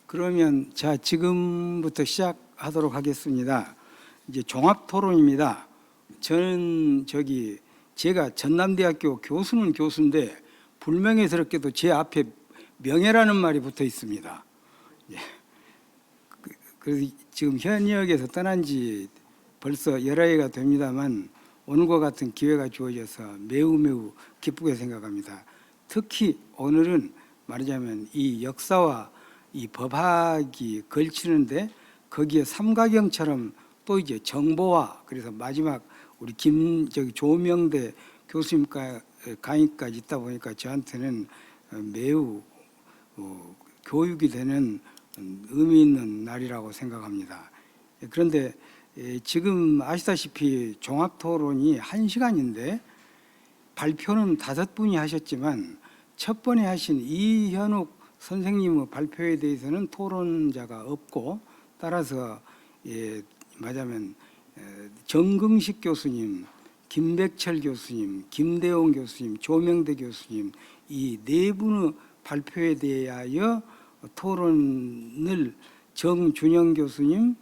그러면 자 지금부터 시작하도록 하겠습니다. 이제 종합 토론입니다. 저는 제가 전남대학교 교수는 교수인데 불명예스럽게도 제 앞에 명예라는 말이 붙어 있습니다. 예. 그래서 지금 현역에서 떠난 지 벌써 여러 해가 됩니다만 오늘과 같은 기회가 주어져서 매우 기쁘게 생각합니다. 특히 오늘은 말하자면 이 역사와 이 법학이 걸치는데 거기에 삼가경처럼 또 이제 정보와 그래서 마지막 우리 조명대 교수님 강의까지 있다 보니까 저한테는 매우 교육이 되는 의미 있는 날이라고 생각합니다. 그런데 지금 아시다시피 종합토론이 1시간인데 발표는 5분이 하셨지만 첫 번에 하신 이현욱 선생님의 발표에 대해서는 토론자가 없고 따라서 말하자면 정긍식 교수님, 김백철 교수님, 김대웅 교수님, 조명대 교수님 이 네 분의 발표에 대하여 토론을 정준영 교수님,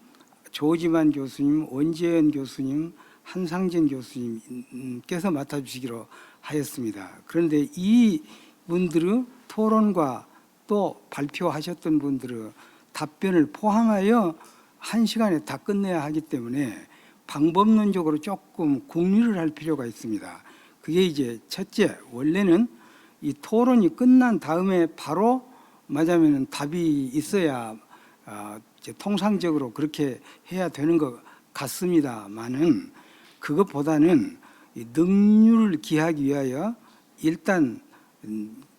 조지만 교수님, 원재현 교수님, 한상진 교수님께서 맡아주시기로 하였습니다. 그런데 이 분들의 토론과 또 발표하셨던 분들의 답변을 포함하여 1시간에 다 끝내야 하기 때문에 방법론적으로 조금 궁리를 할 필요가 있습니다. 그게 이제 첫째, 원래는 이 토론이 끝난 다음에 바로 맞으면 답이 있어야 이제 통상적으로 그렇게 해야 되는 것 같습니다만은 그것보다는 이 능률을 기하기 위하여 일단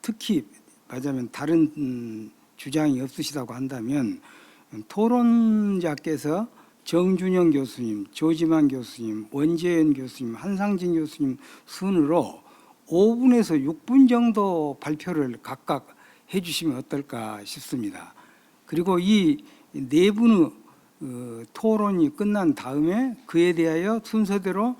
특히 말하자면 다른 주장이 없으시다고 한다면 토론자께서 정준영 교수님, 조지만 교수님, 원재현 교수님, 한상진 교수님 순으로 5분에서 6분 정도 발표를 각각 해주시면 어떨까 싶습니다. 그리고 이 네 분의 토론이 끝난 다음에 그에 대하여 순서대로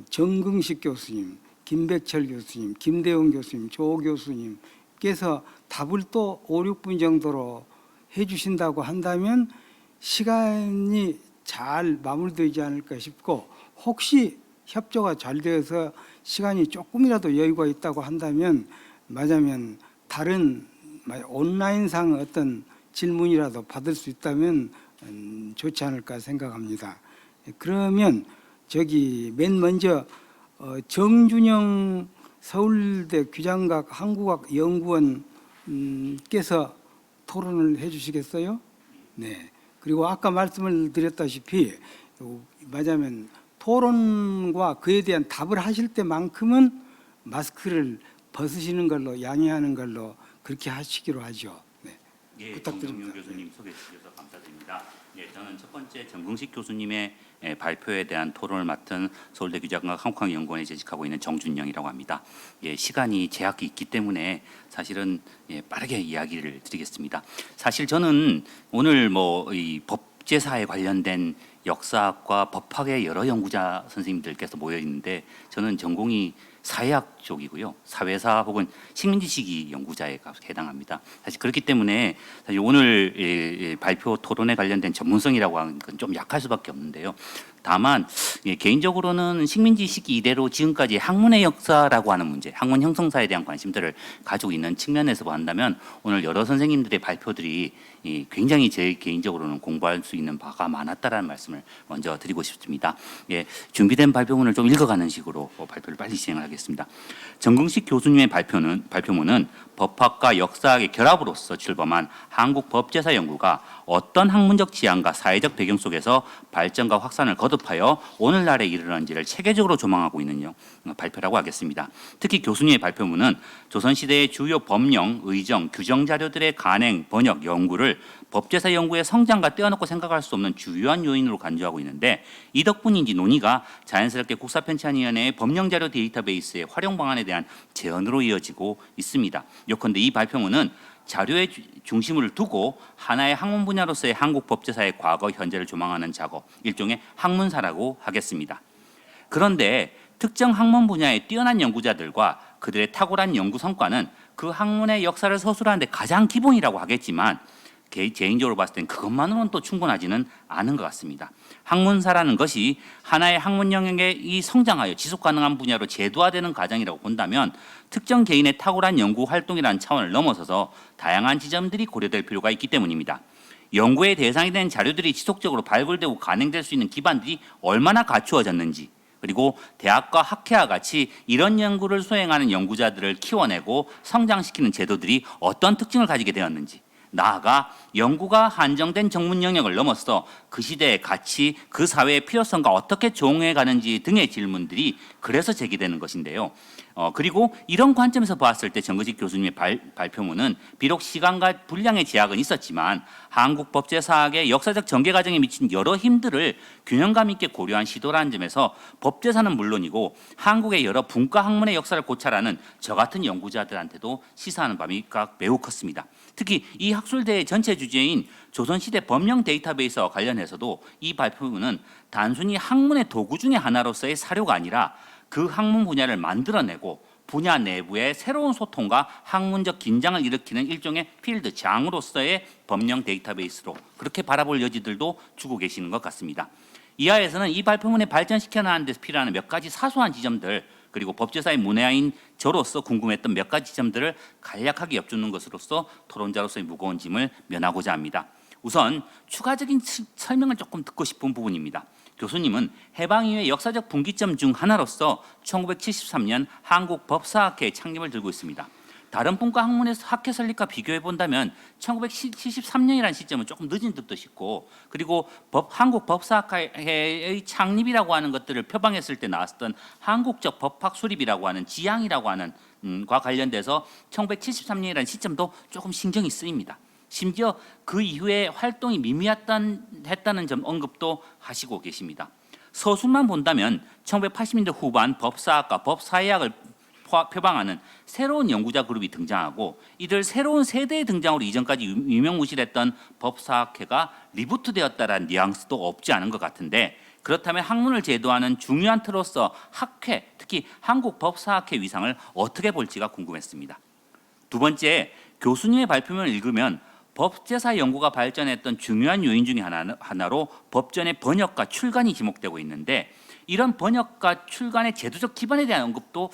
정긍식 교수님, 김백철 교수님, 김대웅 교수님, 조 교수님께서 답을 또 5, 6분 정도로 해주신다고 한다면 시간이 잘 마무리되지 않을까 싶고 혹시 협조가 잘 되어서 시간이 조금이라도 여유가 있다고 한다면 맞으면 다른 온라인상 어떤 질문이라도 받을 수 있다면 좋지 않을까 생각합니다. 그러면 맨 먼저 정준영 서울대 규장각 한국학 연구원께서 토론을 해 주시겠어요? 네. 그리고 아까 말씀을 드렸다시피 맞으면 토론과 그에 대한 답을 하실 때만큼은 마스크를 벗으시는 걸로 양해하는 걸로 그렇게 하시기로 하죠. 네. 예, 부탁드립니다. 정경유 교수님 소개해 주셔서 감사드립니다. 예, 저는 첫 번째 정긍식 교수님의 발표에 대한 토론을 맡은 서울대 규장각 한국학연구원에 재직하고 있는 정준영이라고 합니다. 예, 시간이 제약이 있기 때문에 사실은 빠르게 이야기를 드리겠습니다. 사실 저는 오늘 이 법제사에 관련된 역사학과 법학의 여러 연구자 선생님들께서 모여 있는데 저는 전공이 사회학 쪽이고요. 사회사 혹은 식민지시기 연구자에 해당합니다. 사실 그렇기 때문에 사실 오늘 발표 토론에 관련된 전문성이라고 하는 건 좀 약할 수밖에 없는데요. 다만 개인적으로는 식민지 시기 이래로 지금까지 학문의 역사라고 하는 문제, 학문 형성사에 대한 관심들을 가지고 있는 측면에서 본다면 오늘 여러 선생님들의 발표들이 굉장히 제 개인적으로는 공부할 수 있는 바가 많았다라는 말씀을 먼저 드리고 싶습니다. 예, 준비된 발표문을 좀 읽어가는 식으로 발표를 빨리 진행하겠습니다. 정긍식 교수님의 발표문은 법학과 역사학의 결합으로서 출범한 한국 법제사 연구가 어떤 학문적 지향과 사회적 배경 속에서 발전과 확산을 거듭하여 오늘날에 이르렀는지를 체계적으로 조망하고 있는 발표라고 하겠습니다. 특히 교수님의 발표문은 조선시대의 주요 법령, 의정, 규정 자료들의 간행, 번역, 연구를 법제사 연구의 성장과 떼어놓고 생각할 수 없는 주요한 요인으로 간주하고 있는데 이 덕분인지 논의가 자연스럽게 국사편찬위원회의 법령자료 데이터베이스의 활용 방안에 대한 제언으로 이어지고 있습니다. 요컨대 이 발표문은 자료의 중심을 두고 하나의 학문 분야로서의 한국 법제사의 과거, 현재를 조망하는 작업, 일종의 학문사라고 하겠습니다. 그런데 특정 학문 분야의 뛰어난 연구자들과 그들의 탁월한 연구 성과는 그 학문의 역사를 서술하는 데 가장 기본이라고 하겠지만 개인적으로 봤을 땐 그것만으로는 또 충분하지는 않은 것 같습니다. 학문사라는 것이 하나의 학문 영역이 성장하여 지속 가능한 분야로 제도화되는 과정이라고 본다면 특정 개인의 탁월한 연구 활동이라는 차원을 넘어서서 다양한 지점들이 고려될 필요가 있기 때문입니다. 연구의 대상이 된 자료들이 지속적으로 발굴되고 간행될 수 있는 기반들이 얼마나 갖추어졌는지, 그리고 대학과 학회와 같이 이런 연구를 수행하는 연구자들을 키워내고 성장시키는 제도들이 어떤 특징을 가지게 되었는지, 나아가 연구가 한정된 전문 영역을 넘어서 그 시대의 가치, 그 사회의 필요성과 어떻게 조응해 가는지 등의 질문들이 그래서 제기되는 것인데요. 그리고 이런 관점에서 봤을 때 정거식 교수님의 발표문은 비록 시간과 분량의 제약은 있었지만 한국 법제사학의 역사적 전개 과정에 미친 여러 힘들을 균형감 있게 고려한 시도라는 점에서 법제사는 물론이고 한국의 여러 분과 학문의 역사를 고찰하는 저 같은 연구자들한테도 시사하는 바가 매우 컸습니다. 특히 이 학술대의 전체 주제인 조선시대 법령 데이터베이스와 관련해서도 이 발표문은 단순히 학문의 도구 중의 하나로서의 사료가 아니라 그 학문 분야를 만들어내고 분야 내부의 새로운 소통과 학문적 긴장을 일으키는 일종의 필드 장으로서의 법령 데이터베이스로 그렇게 바라볼 여지들도 주고 계시는 것 같습니다. 이하에서는 이 발표문에 발전시켜 나가는 데서 필요한 몇 가지 사소한 지점들, 그리고 법제사의 문외아인 저로서 궁금했던 몇 가지 지점들을 간략하게 엿주는 것으로서 토론자로서의 무거운 짐을 면하고자 합니다. 우선 추가적인 설명을 조금 듣고 싶은 부분입니다. 교수님은 해방 이후의 역사적 분기점 중 하나로서 1973년 한국법사학회의 창립을 들고 있습니다. 다른 분과 학문의 학회 설립과 비교해 본다면 1973년이라는 시점은 조금 늦은 듯도 싶고, 그리고 한국법사학회의 창립이라고 하는 것들을 표방했을 때 나왔던 한국적 법학 수립이라고 하는 지향이라고 하는 과 관련돼서 1973년이라는 시점도 조금 신경이 쓰입니다. 심지어 그 이후에 활동이 미미했다는 점 언급도 하시고 계십니다. 서술만 본다면 1980년대 후반 법사학과 법사회학을 표방하는 새로운 연구자 그룹이 등장하고 이들 새로운 세대의 등장으로 이전까지 유명무실했던 법사학회가 리부트되었다라는 뉘앙스도 없지 않은 것 같은데, 그렇다면 학문을 제도하는 중요한 틀로서 학회, 특히 한국법사학회 위상을 어떻게 볼지가 궁금했습니다. 두 번째, 교수님의 발표문을 읽으면 법제사 연구가 발전했던 중요한 요인 중에 하나로 법전의 번역과 출간이 지목되고 있는데, 이런 번역과 출간의 제도적 기반에 대한 언급도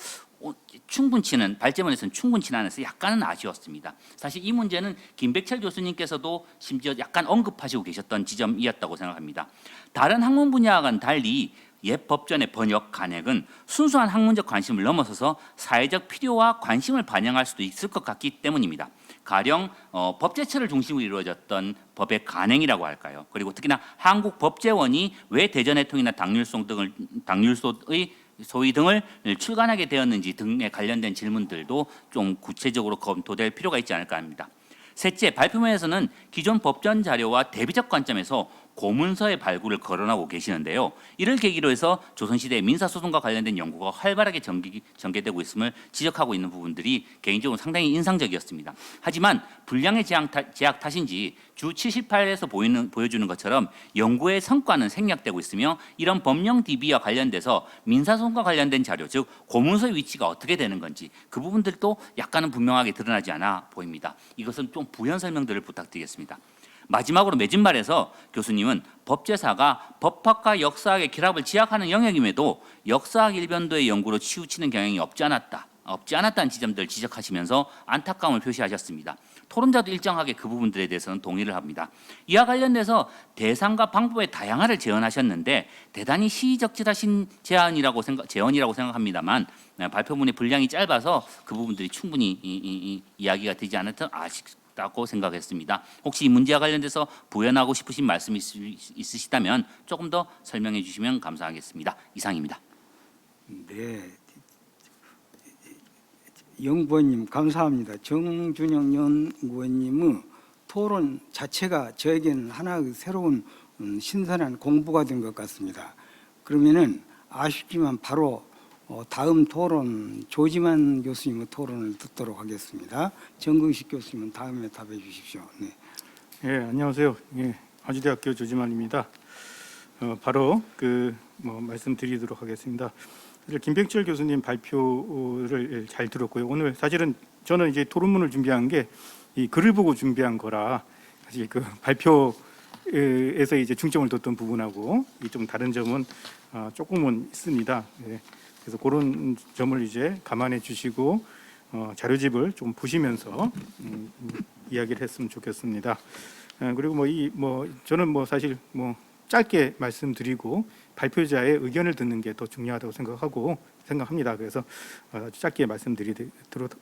발제문에서는 충분치 않아서 약간은 아쉬웠습니다. 사실 이 문제는 김백철 교수님께서도 심지어 약간 언급하시고 계셨던 지점이었다고 생각합니다. 다른 학문 분야와는 달리 옛 법전의 번역, 간행은 순수한 학문적 관심을 넘어서서 사회적 필요와 관심을 반영할 수도 있을 것 같기 때문입니다. 가령 법제처를 중심으로 이루어졌던 법의 간행이라고 할까요? 그리고 특히나 한국법제원이 왜 대전해통이나 당률소의 소위 등을 출간하게 되었는지 등에 관련된 질문들도 좀 구체적으로 검토될 필요가 있지 않을까 합니다. 셋째, 발표문에서는 기존 법전 자료와 대비적 관점에서 고문서의 발굴을 거론하고 계시는데요. 이를 계기로 해서 조선시대 민사소송과 관련된 연구가 활발하게 전개되고 있음을 지적하고 있는 부분들이 개인적으로 상당히 인상적이었습니다. 하지만 분량의 제약 탓인지 주 78에서 보여주는 것처럼 연구의 성과는 생략되고 있으며, 이런 법령 DB와 관련돼서 민사소송과 관련된 자료, 즉 고문서의 위치가 어떻게 되는 건지 그 부분들도 약간은 분명하게 드러나지 않아 보입니다. 이것은 좀 부연 설명들을 부탁드리겠습니다. 마지막으로 맺은 말에서 교수님은 법제사가 법학과 역사학의 결합을 지향하는 영역임에도 역사학 일변도의 연구로 치우치는 경향이 없지 않았다는 지점들을 지적하시면서 안타까움을 표시하셨습니다. 토론자도 일정하게 그 부분들에 대해서는 동의를 합니다. 이와 관련돼서 대상과 방법의 다양화를 제언하셨는데 대단히 시의적절하신 제언이라고 생각합니다만 발표문의 분량이 짧아서 그 부분들이 충분히 이야기가 되지 않았던 아쉽다고 생각했습니다. 혹시 이 문제와 관련돼서 부연하고 싶으신 말씀이 있으시다면 조금 더 설명해 주시면 감사하겠습니다. 이상입니다. 네, 연구원님 감사합니다. 정준영 연구원님의 토론 자체가 저에게는 하나의 새로운 신선한 공부가 된 것 같습니다. 그러면은 아쉽지만 바로 다음 토론 조지만 교수님의 토론을 듣도록 하겠습니다. 정근식 교수님은 다음에 답해 주십시오. 네. 예, 안녕하세요. 예, 아주대학교 조지만입니다. 바로 말씀드리도록 하겠습니다. 김백철 교수님 발표를 잘 들었고요. 오늘 사실은 저는 이제 토론문을 준비한 게 이 글을 보고 준비한 거라 사실 그 발표에서 이제 중점을 뒀던 부분하고 이 좀 다른 점은 조금은 있습니다. 예. 그래서 그런 점을 이제 감안해 주시고 자료집을 좀 보시면서 이야기를 했으면 좋겠습니다. 그리고 저는 사실 짧게 말씀드리고 발표자의 의견을 듣는 게 더 중요하다고 생각합니다. 그래서 아주 짧게 말씀드리도록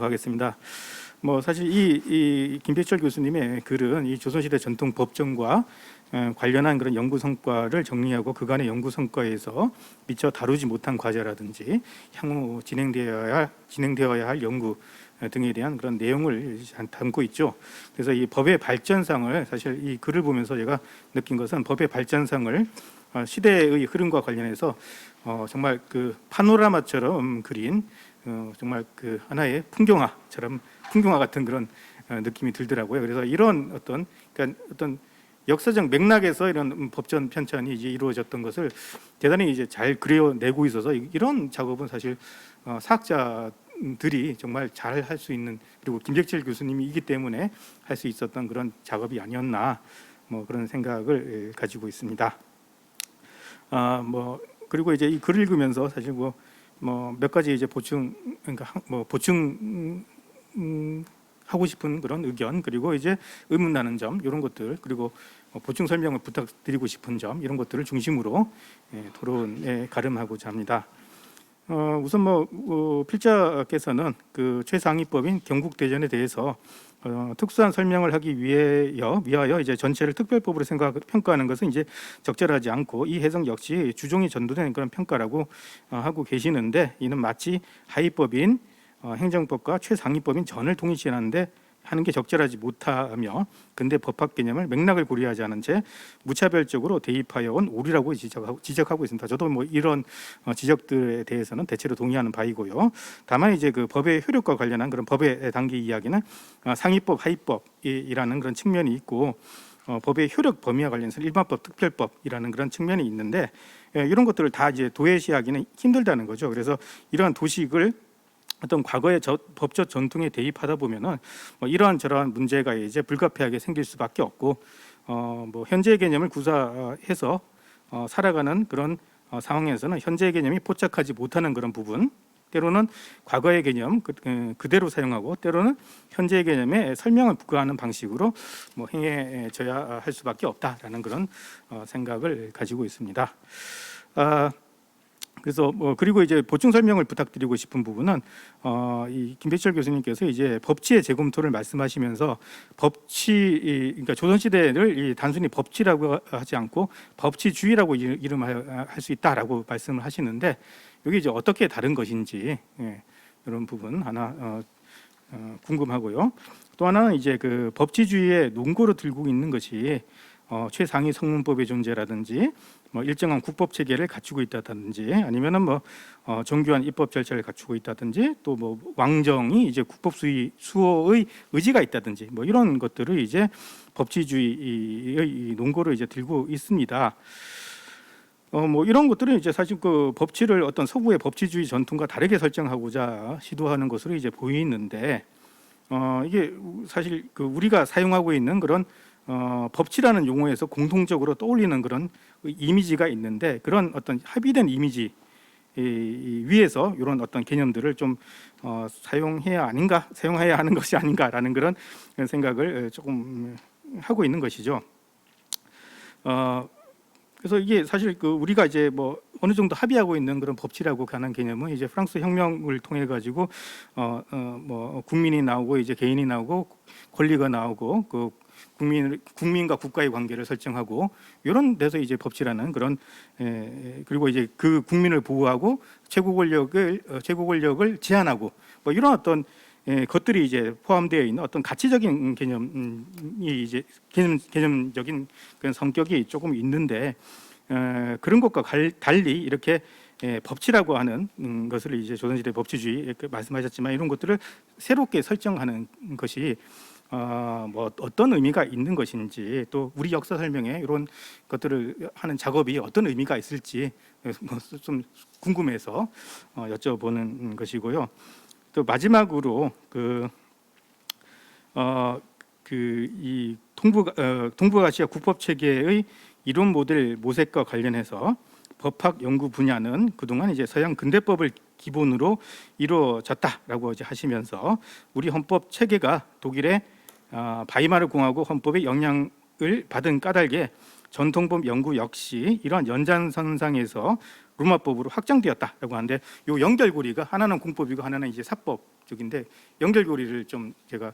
하겠습니다. 사실 이 김백철 교수님의 글은 이 조선시대 전통 법정과 관련한 그런 연구 성과를 정리하고 그간의 연구 성과에서 미처 다루지 못한 과제라든지 향후 진행되어야 할 연구 등에 대한 그런 내용을 담고 있죠. 그래서 이 법의 발전상을 사실 이 글을 보면서 제가 느낀 것은 법의 발전상을 시대의 흐름과 관련해서 정말 그 파노라마처럼 그린 정말 그 하나의 풍경화 같은 그런 느낌이 들더라고요. 그래서 이런 그러니까 어떤 역사적 맥락에서 이런 법전 편찬이 이제 이루어졌던 것을 대단히 이제 잘 그려내고 있어서 이런 작업은 사실 사학자들이 정말 잘 할 수 있는, 그리고 김백철 교수님이기 때문에 할 수 있었던 그런 작업이 아니었나 그런 생각을 가지고 있습니다. 그리고 이제 이 글을 읽으면서 사실 몇 가지 이제 보충 하고 싶은 그런 의견, 그리고 이제 의문 나는 점, 이런 것들, 그리고 보충 설명을 부탁드리고 싶은 점, 이런 것들을 중심으로 토론에 가름하고자 합니다. 우선 필자께서는 그 최상위법인 경국대전에 대해서 특수한 설명을 하기 위하여 이제 전체를 특별법으로 평가하는 것은 이제 적절하지 않고, 이 해석 역시 주종이 전도된 그런 평가라고 하고 계시는데, 이는 마치 하위법인 행정법과 최상위법인 전을 동일시하는데 하는 게 적절하지 못하며 근대 법학 개념을 맥락을 고려하지 않은 채 무차별적으로 대입하여 온 오류라고 지적하고 있습니다. 저도 이런 지적들에 대해서는 대체로 동의하는 바이고요. 다만 이제 그 법의 효력과 관련한 그런 법의 단계 이야기는 상위법, 하위법이라는 그런 측면이 있고, 법의 효력 범위와 관련해서 일반법, 특별법이라는 그런 측면이 있는데, 이런 것들을 다 이제 도외시하기는 힘들다는 거죠. 그래서 이러한 도식을 어떤 과거의 법적 전통에 대입하다 보면은 이러한 저러한 문제가 이제 불가피하게 생길 수밖에 없고, 현재의 개념을 구사해서 살아가는 그런 상황에서는 현재의 개념이 포착하지 못하는 그런 부분, 때로는 과거의 개념 그대로 사용하고, 때로는 현재의 개념에 설명을 부과하는 방식으로 행해져야 할 수밖에 없다라는 그런 생각을 가지고 있습니다. 그래서 그리고 이제 보충 설명을 부탁드리고 싶은 부분은 이 김백철 교수님께서 이제 법치의 재검토를 말씀하시면서 그러니까 조선 시대를 단순히 법치라고 하지 않고 법치주의라고 이름할 수 있다라고 말씀을 하시는데, 여기 이제 어떻게 다른 것인지 이런 부분 하나 궁금하고요. 또 하나는 이제 그 법치주의의 논거로 들고 있는 것이 최상위 성문법의 존재라든지 일정한 국법 체계를 갖추고 있다든지, 아니면은 정교한 입법 절차를 갖추고 있다든지, 또 왕정이 이제 국법 수호의 의지가 있다든지, 이런 것들을 이제 법치주의의 논거로 이제 들고 있습니다. 이런 것들은 이제 사실 그 법치를 어떤 서구의 법치주의 전통과 다르게 설정하고자 시도하는 것으로 이제 보이는데, 이게 사실 그 우리가 사용하고 있는 그런 법치라는 용어에서 공통적으로 떠올리는 그런 이미지가 있는데, 그런 어떤 합의된 이미지 위에서 이런 어떤 개념들을 좀 사용해야 하는 것이 아닌가라는 그런 생각을 조금 하고 있는 것이죠. 그래서 이게 사실 그 우리가 이제 어느 정도 합의하고 있는 그런 법치라고 하는 개념은 이제 프랑스 혁명을 통해 가지고 국민이 나오고 이제 개인이 나오고 권리가 나오고 그 국민과 국가의 관계를 설정하고, 이런 데서 이제 법치라는 그런 그리고 이제 그 국민을 보호하고 최고 권력을 제한하고 이런 어떤 것들이 이제 포함되어 있는 어떤 가치적인 개념이 이제 개념적인 그런 성격이 조금 있는데, 그런 것과 달리 이렇게 법치라고 하는 것을 이제 조선시대 법치주의 말씀하셨지만, 이런 것들을 새롭게 설정하는 것이 어떤 의미가 있는 것인지, 또 우리 역사 설명에 이런 것들을 하는 작업이 어떤 의미가 있을지 좀 궁금해서 여쭤보는 것이고요. 또 마지막으로 이 동북아시아 국법 체계의 이론 모델 모색과 관련해서 법학 연구 분야는 그동안 이제 서양 근대법을 기본으로 이루어졌다라고 이제 하시면서 우리 헌법 체계가 독일의 바이마르 공화국 헌법의 영향을 받은 까닭에 전통법 연구 역시 이러한 연장선상에서 로마법으로 확장되었다라고 하는데, 요 연결고리가 하나는 공법이고 하나는 이제 사법 쪽인데, 연결고리를 좀 제가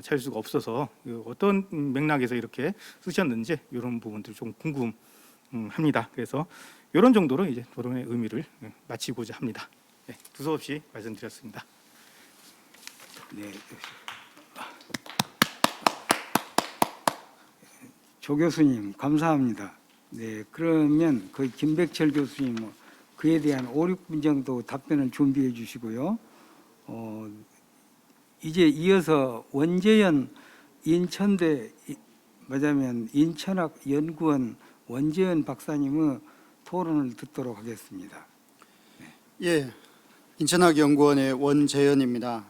찾을 수가 없어서 어떤 맥락에서 이렇게 쓰셨는지 이런 부분들이 좀 궁금합니다. 그래서 이런 정도로 이제 토론의 의미를 마치고자 합니다. 네, 두서없이 말씀드렸습니다. 네. 조 교수님 감사합니다. 네, 그러면 그 김백철 교수님 그에 대한 5, 6분 정도 답변을 준비해 주시고요. 이제 이어서 원재현 인천대 맞으면 인천학 연구원 원재현 박사님의 토론을 듣도록 하겠습니다. 예, 인천학연구원의 원재현입니다.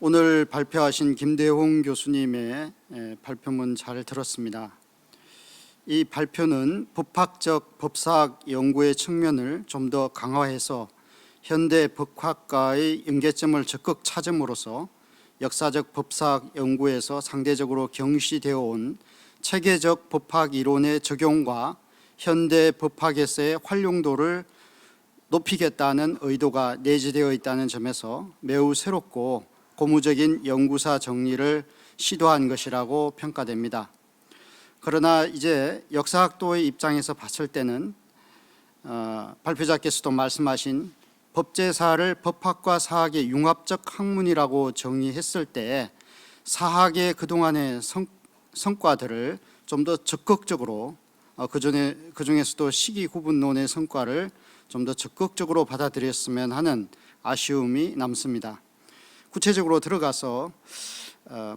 오늘 발표하신 김대홍 교수님의 발표문 잘 들었습니다. 이 발표는 법학적 법사학 연구의 측면을 좀 더 강화해서 현대 법학과의 임계점을 적극 찾음으로써 역사적 법사학 연구에서 상대적으로 경시되어 온 체계적 법학 이론의 적용과 현대 법학에서의 활용도를 높이겠다는 의도가 내재되어 있다는 점에서 매우 새롭고 고무적인 연구사 정리를 시도한 것이라고 평가됩니다. 그러나 이제 역사학도의 입장에서 봤을 때는 발표자께서도 말씀하신 법제사를 법학과 사학의 융합적 학문이라고 정의했을 때 사학의 그동안의 성과들을 좀 더 적극적으로 그중에서도 시기 구분론의 성과를 좀 더 적극적으로 받아들였으면 하는 아쉬움이 남습니다. 구체적으로 들어가서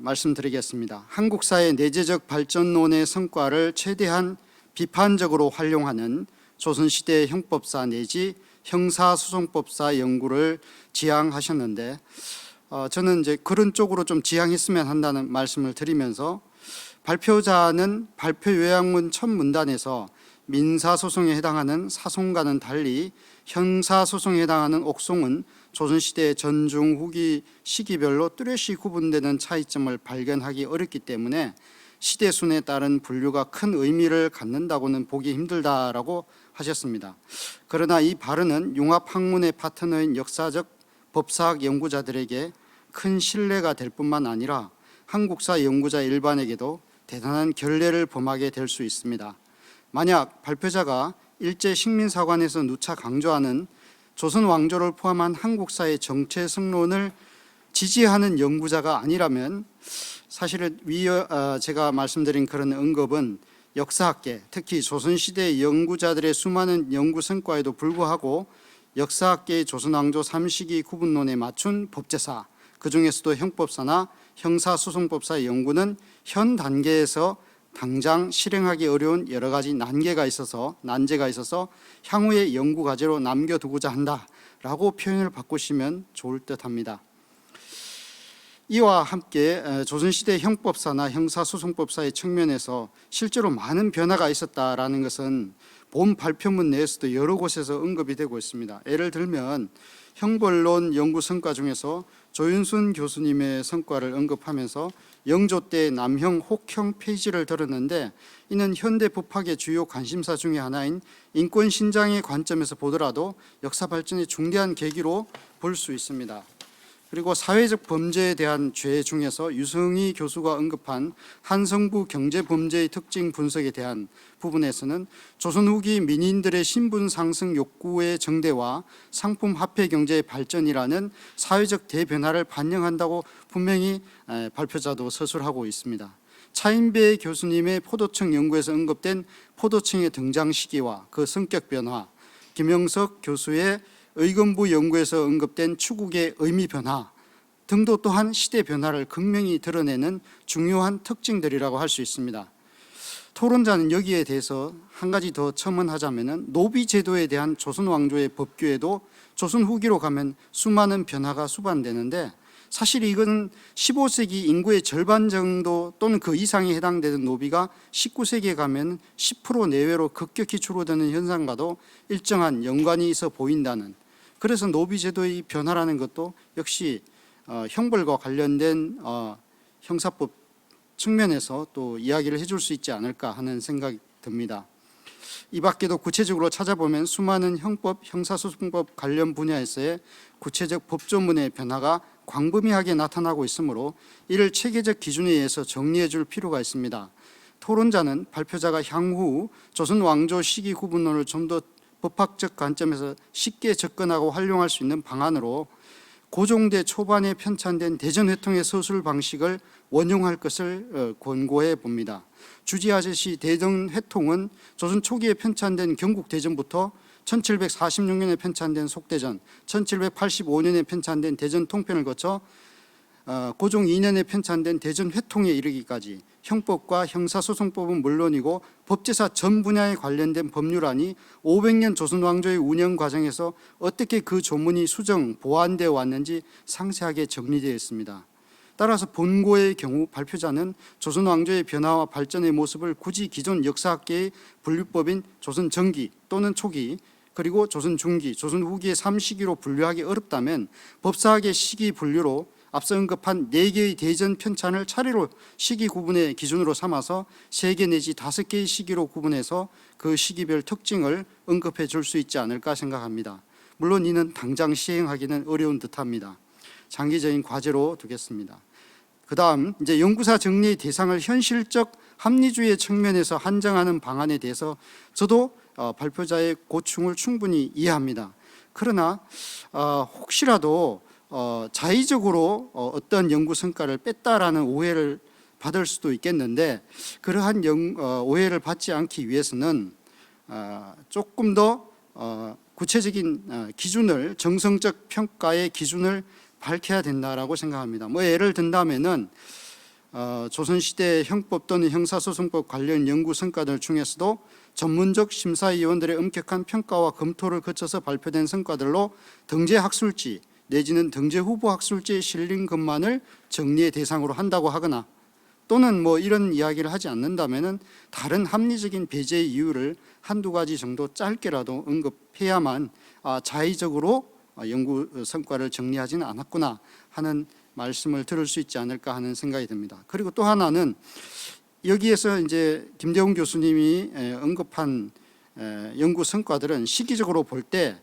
말씀드리겠습니다. 한국사의 내재적 발전론의 성과를 최대한 비판적으로 활용하는 조선시대 형법사 내지 형사소송법사 연구를 지향하셨는데 저는 이제 그런 쪽으로 좀 지향했으면 한다는 말씀을 드리면서, 발표자는 발표 요약문 첫 문단에서 민사소송에 해당하는 사송과는 달리 형사소송에 해당하는 옥송은 조선시대 전중 후기 시기별로 뚜렷이 구분되는 차이점을 발견하기 어렵기 때문에 시대순에 따른 분류가 큰 의미를 갖는다고는 보기 힘들다라고 하셨습니다. 그러나 이 발언은 융합학문의 파트너인 역사적 법사학 연구자들에게 큰 신뢰가 될 뿐만 아니라 한국사 연구자 일반에게도 대단한 결례를 범하게 될 수 있습니다. 만약 발표자가 일제 식민사관에서 누차 강조하는 조선 왕조를 포함한 한국사의 정체성론을 지지하는 연구자가 아니라면 사실은 제가 말씀드린 그런 언급은 역사학계, 특히 조선시대 연구자들의 수많은 연구 성과에도 불구하고 역사학계의 조선왕조 3시기 구분론에 맞춘 법제사, 그중에서도 형법사나 형사소송법사의 연구는 현 단계에서 당장 실행하기 어려운 여러 가지 난제가 있어서 향후의 연구 과제로 남겨두고자 한다라고 표현을 바꾸시면 좋을 듯합니다. 이와 함께 조선시대 형법사나 형사소송법사의 측면에서 실제로 많은 변화가 있었다라는 것은 본 발표문 내에서도 여러 곳에서 언급이 되고 있습니다. 예를 들면 형벌론 연구 성과 중에서 조윤순 교수님의 성과를 언급하면서 영조 때 남형 혹형 페이지를 들었는데, 이는 현대 법학의 주요 관심사 중에 하나인 인권 신장의 관점에서 보더라도 역사 발전의 중대한 계기로 볼 수 있습니다. 그리고 사회적 범죄에 대한 죄 중에서 유승희 교수가 언급한 한성부 경제범죄의 특징 분석에 대한 부분에서는 조선 후기 민인들의 신분 상승 욕구의 정대와 상품 화폐 경제의 발전이라는 사회적 대변화를 반영한다고 분명히 발표자도 서술하고 있습니다. 차인배 교수님의 포도청 연구에서 언급된 포도청의 등장 시기와 그 성격 변화, 김영석 교수의 의건부 연구에서 언급된 추국의 의미 변화 등도 또한 시대 변화를 극명히 드러내는 중요한 특징들이라고 할 수 있습니다. 토론자는 여기에 대해서 한 가지 더 첨언하자면, 노비 제도에 대한 조선 왕조의 법규에도 조선 후기로 가면 수많은 변화가 수반되는데 사실 이건 15세기 인구의 절반 정도 또는 그 이상에 해당되는 노비가 19세기에 가면 10% 내외로 급격히 줄어드는 현상과도 일정한 연관이 있어 보인다는, 그래서 노비 제도의 변화라는 것도 역시 형벌과 관련된 형사법 측면에서 또 이야기를 해줄 수 있지 않을까 하는 생각이 듭니다. 이 밖에도 구체적으로 찾아보면 수많은 형법, 형사소송법 관련 분야에서의 구체적 법조문의 변화가 광범위하게 나타나고 있으므로 이를 체계적 기준에 의해서 정리해 줄 필요가 있습니다. 토론자는 발표자가 향후 조선 왕조 시기 구분론을 좀 더 법학적 관점에서 쉽게 접근하고 활용할 수 있는 방안으로 고종대 초반에 편찬된 대전회통의 서술 방식을 원용할 것을 권고해 봅니다. 주지하듯이 대전회통은 조선 초기에 편찬된 경국대전부터 1746년에 편찬된 속대전, 1785년에 편찬된 대전 통편을 거쳐 고종 2년에 편찬된 대전 회통에 이르기까지 형법과 형사소송법은 물론이고 법제사 전 분야에 관련된 법률안이 500년 조선 왕조의 운영 과정에서 어떻게 그 조문이 수정, 보완되어 왔는지 상세하게 정리되어 있습니다. 따라서 본고의 경우 발표자는 조선 왕조의 변화와 발전의 모습을 굳이 기존 역사학계의 분류법인 조선 전기 또는 초기, 그리고 조선 중기, 조선 후기의 3시기로 분류하기 어렵다면 법사학의 시기 분류로 앞서 언급한 4개의 대전 편찬을 차례로 시기 구분의 기준으로 삼아서 3개 내지 5개의 시기로 구분해서 그 시기별 특징을 언급해 줄 수 있지 않을까 생각합니다. 물론 이는 당장 시행하기는 어려운 듯합니다. 장기적인 과제로 두겠습니다. 그 다음 이제 연구사 정리의 대상을 현실적 합리주의 측면에서 한정하는 방안에 대해서 저도 발표자의 고충을 충분히 이해합니다. 그러나 혹시라도 자의적으로 어떤 연구 성과를 뺐다라는 오해를 받을 수도 있겠는데, 그러한 오해를 받지 않기 위해서는 조금 더 구체적인 기준을, 정성적 평가의 기준을 밝혀야 된다라고 생각합니다. 뭐 예를 든다면은 조선시대 형법 또는 형사소송법 관련 연구 성과들 중에서도 전문적 심사위원들의 엄격한 평가와 검토를 거쳐서 발표된 성과들로 등재학술지 내지는 등재 후보 학술지에 실린 것만을 정리의 대상으로 한다고 하거나, 또는 뭐 이런 이야기를 하지 않는다면은 다른 합리적인 배제의 이유를 한두 가지 정도 짧게라도 언급해야만 자의적으로 연구 성과를 정리하지는 않았구나 하는 말씀을 들을 수 있지 않을까 하는 생각이 듭니다. 그리고 또 하나는 여기에서 이제 김대웅 교수님이 언급한 연구 성과들은 시기적으로 볼 때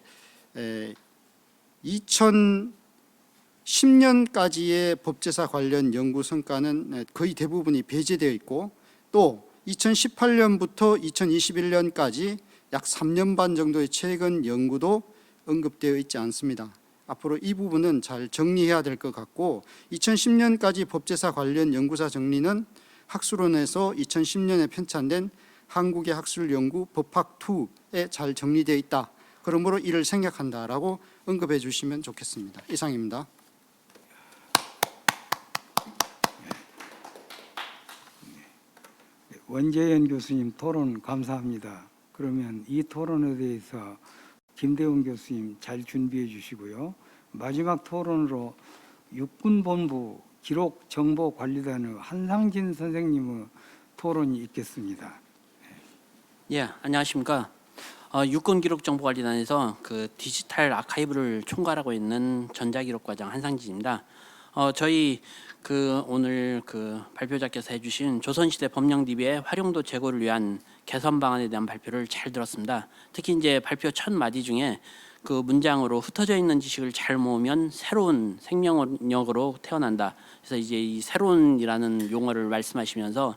2010년까지의 법제사 관련 연구 성과는 거의 대부분이 배제되어 있고, 또 2018년부터 2021년까지 약 3년 반 정도의 최근 연구도 언급되어 있지 않습니다. 앞으로 이 부분은 잘 정리해야 될 것 같고, 2010년까지 법제사 관련 연구사 정리는 학술원에서 2010년에 편찬된 한국의 학술연구 법학2에 잘 정리되어 있다. 그러므로 이를 생략한다라고 언급해 주시면 좋겠습니다. 이상입니다. 원재현 교수님 토론 감사합니다. 그러면 이 토론에 대해서 김대웅 교수님 잘 준비해 주시고요. 마지막 토론으로 육군본부 기록정보관리단의 한상진 선생님의 토론이 있겠습니다. 예, 안녕하십니까. 육군기록정보관리단에서 그 디지털 아카이브를 총괄하고 있는 전자기록과장 한상진입니다. 저희 오늘 발표자께서 해주신 조선시대 법령 DB의 활용도 제고를 위한 개선 방안에 대한 발표를 잘 들었습니다. 특히 이제 발표 첫 마디 중에 그 문장으로 흩어져 있는 지식을 잘 모으면 새로운 생명력으로 태어난다. 그래서 이제 이 새로운이라는 용어를 말씀하시면서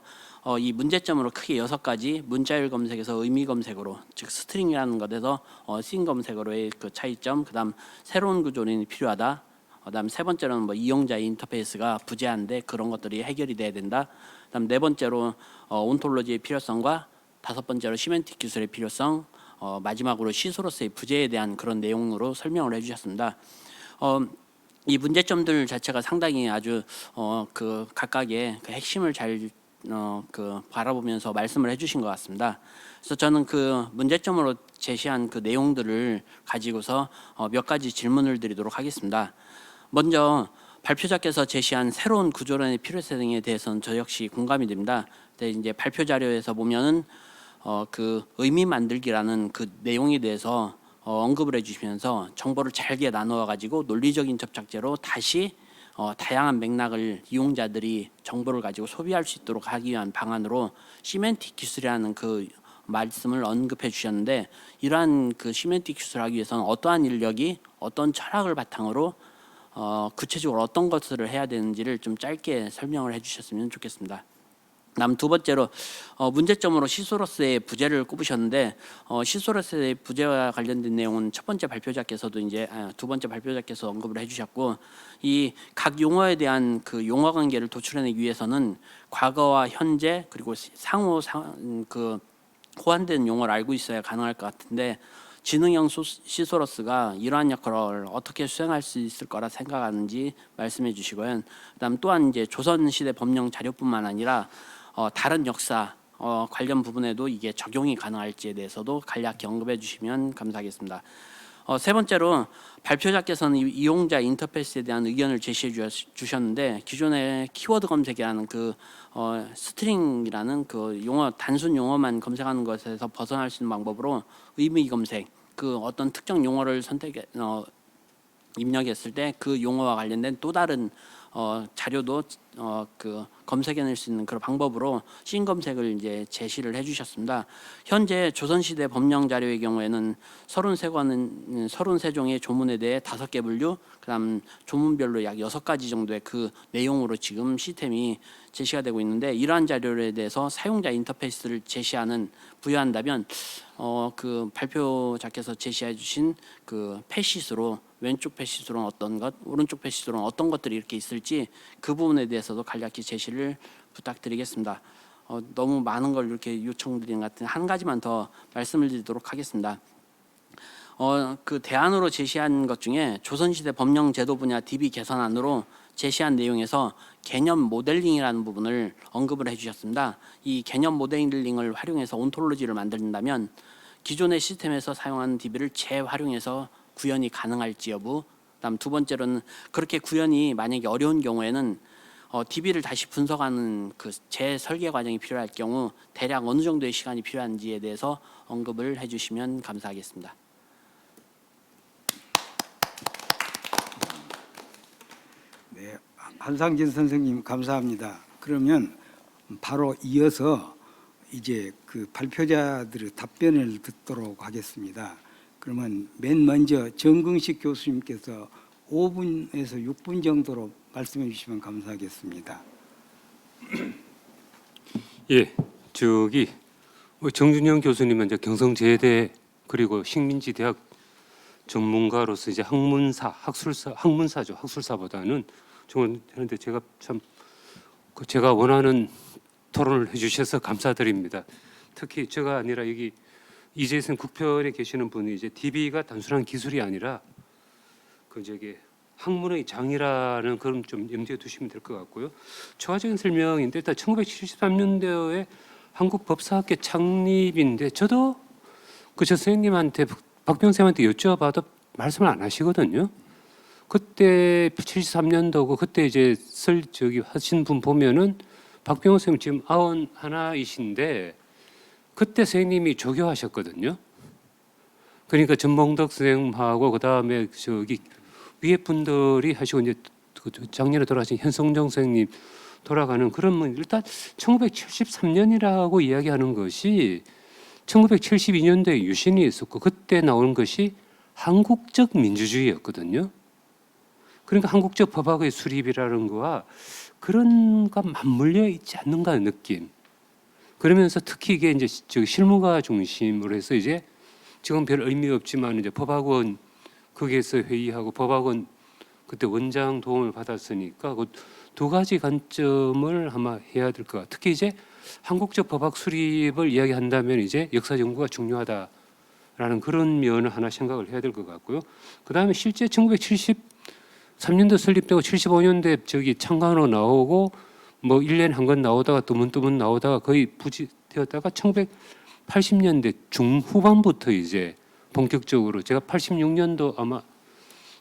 이 문제점으로 크게 6가지 문자열 검색에서 의미 검색으로, 즉 스트링이라는 것에서 씬 검색으로의 그 차이점, 그다음 새로운 구조론이 필요하다. 그다음 3번째로는 뭐 이용자의 인터페이스가 부재한데 그런 것들이 해결이 돼야 된다. 그다음 4번째로 온톨로지의 필요성과 5번째로 시멘틱 기술의 필요성, 마지막으로 시소로서의 부재에 대한 그런 내용으로 설명을 해주셨습니다. 이 문제점들 자체가 상당히 아주 그 각각의 그 핵심을 잘 바라보면서 말씀을 해주신 것 같습니다. 그래서 저는 그 문제점으로 제시한 그 내용들을 가지고서 몇 가지 질문을 드리도록 하겠습니다. 먼저 발표자께서 제시한 새로운 구조론의 필요성 등에 대해서는 저 역시 공감이 됩니다. 근데 이제 발표 자료에서 보면은 그 의미 만들기라는 그 내용에 대해서 언급을 해주시면서 정보를 잘게 나누어 가지고 논리적인 접착제로 다시 다양한 맥락을 이용자들이 정보를 가지고 소비할 수 있도록 하기 위한 방안으로 시멘틱 기술이라는 그 말씀을 언급해 주셨는데, 이러한 그 시멘틱 기술을 하기 위해서는 어떠한 인력이 어떤 철학을 바탕으로 구체적으로 어떤 것을 해야 되는지를 좀 짧게 설명을 해주셨으면 좋겠습니다. 다음 두 번째로 문제점으로 시소로스의 부재를 꼽으셨는데, 시소로스의 부재와 관련된 내용은 첫 번째 발표자께서도 이제 두 번째 발표자께서 언급을 해주셨고, 이 각 용어에 대한 그 용어 관계를 도출해내기 위해서는 과거와 현재 그리고 상호 그 호환된 용어를 알고 있어야 가능할 것 같은데, 지능형 시소로스가 이러한 역할을 어떻게 수행할 수 있을 거라 생각하는지 말씀해 주시고요. 그다음 또한 이제 조선시대 법령 자료뿐만 아니라 다른 역사 관련 부분에도 이게 적용이 가능할지에 대해서도 간략히 언급해 주시면 감사하겠습니다. 세 번째로 발표자께서는 이용자 인터페이스에 대한 의견을 제시해 주셨는데, 기존의 키워드 검색이라는 그 스트링이라는 그 용어, 단순 용어만 검색하는 것에서 벗어날 수 있는 방법으로 의미 검색, 그 어떤 특정 용어를 입력했을 때 그 용어와 관련된 또 다른 자료도 그 검색해낼 수 있는 그런 방법으로 씬 검색을 이제 제시를 해주셨습니다. 현재 조선시대 법령 자료의 경우에는 33종의 조문에 대해 5개 분류, 그다음 조문별로 약 6가지 정도의 그 내용으로 지금 시스템이 제시가 되고 있는데, 이러한 자료에 대해서 사용자 인터페이스를 부여한다면 그 발표자께서 제시해 주신 그 패시스로, 왼쪽 패시스로는 어떤 것, 오른쪽 패시스로는 어떤 것들이 이렇게 있을지 그 부분에 대해서도 간략히 제시를 부탁드리겠습니다. 너무 많은 걸 이렇게 요청드리는 것 같은 한 가지만 더 말씀을 드리도록 하겠습니다. 그 대안으로 제시한 것 중에 조선시대 법령 제도 분야 DB 개선안으로 제시한 내용에서 개념 모델링이라는 부분을 언급을 해주셨습니다. 이 개념 모델링을 활용해서 온톨로지를 만든다면 기존의 시스템에서 사용하는 DB를 재활용해서 구현이 가능할지 여부. 그다음 두 번째로는 그렇게 구현이 만약에 어려운 경우에는 DB를 다시 분석하는 그 재설계 과정이 필요할 경우 대략 어느 정도의 시간이 필요한지에 대해서 언급을 해주시면 감사하겠습니다. 네, 한상진 선생님 감사합니다. 그러면 바로 이어서 이제 그 발표자들의 답변을 듣도록 하겠습니다. 그러면 맨 먼저 정근식 교수님께서 5분에서 6분 정도로 말씀해 주시면 감사하겠습니다. 예, 정준영 교수님은 이제 경성제대 그리고 식민지대학 전문가로서 이제 학문사죠. 학술사보다는 그런데 제가 참 제가 원하는 토론을 해주셔서 감사드립니다. 특히 제가 아니라 여기 이재선 국편에 계시는 분이 이제 DB가 단순한 기술이 아니라 그 저기 학문의 장이라는 그런 좀 염두에 두시면 될 것 같고요. 추가적인 설명인데 일단 1973년도에 한국법사학회 창립인데 저도 그 저 선생님한테 박병 쌤한테 여쭤봐도 말씀을 안 하시거든요. 그때 73년도고 그때 이제 하신 분 보면은 박병호 선생님 지금 91이신데 그때 선생님이 조교하셨거든요. 그러니까 전봉덕 선생님하고 그 다음에 저기 위에 분들이 하시고 이제 작년에 돌아가신 현성정 선생님 돌아가는 그런 분 일단 1973년이라고 이야기하는 것이 1972년도에 유신이 있었고 그때 나온 것이 한국적 민주주의였거든요. 그러니까 한국적 법학의 수립이라는 거와 그런 거 맞물려 있지 않는가 하는 느낌. 그러면서 특히 이게 이제 실무가 중심으로 해서 이제 지금 별 의미 없지만 이제 법학원 거기에서 회의하고 법학원 그때 원장 도움을 받았으니까 그 두 가지 관점을 아마 해야 될 것 같아요. 특히 이제 한국적 법학 수립을 이야기한다면 이제 역사 연구가 중요하다라는 그런 면을 하나 생각을 해야 될 것 같고요. 그 다음에 실제 1973년도 설립되고 75년도에 저기 창간호 나오고 뭐 1년에 한 건 나오다가 뜨문뜨문 나오다가 거의 부지되었다가 1980년대 중후반부터 이제 본격적으로 제가 86년도 아마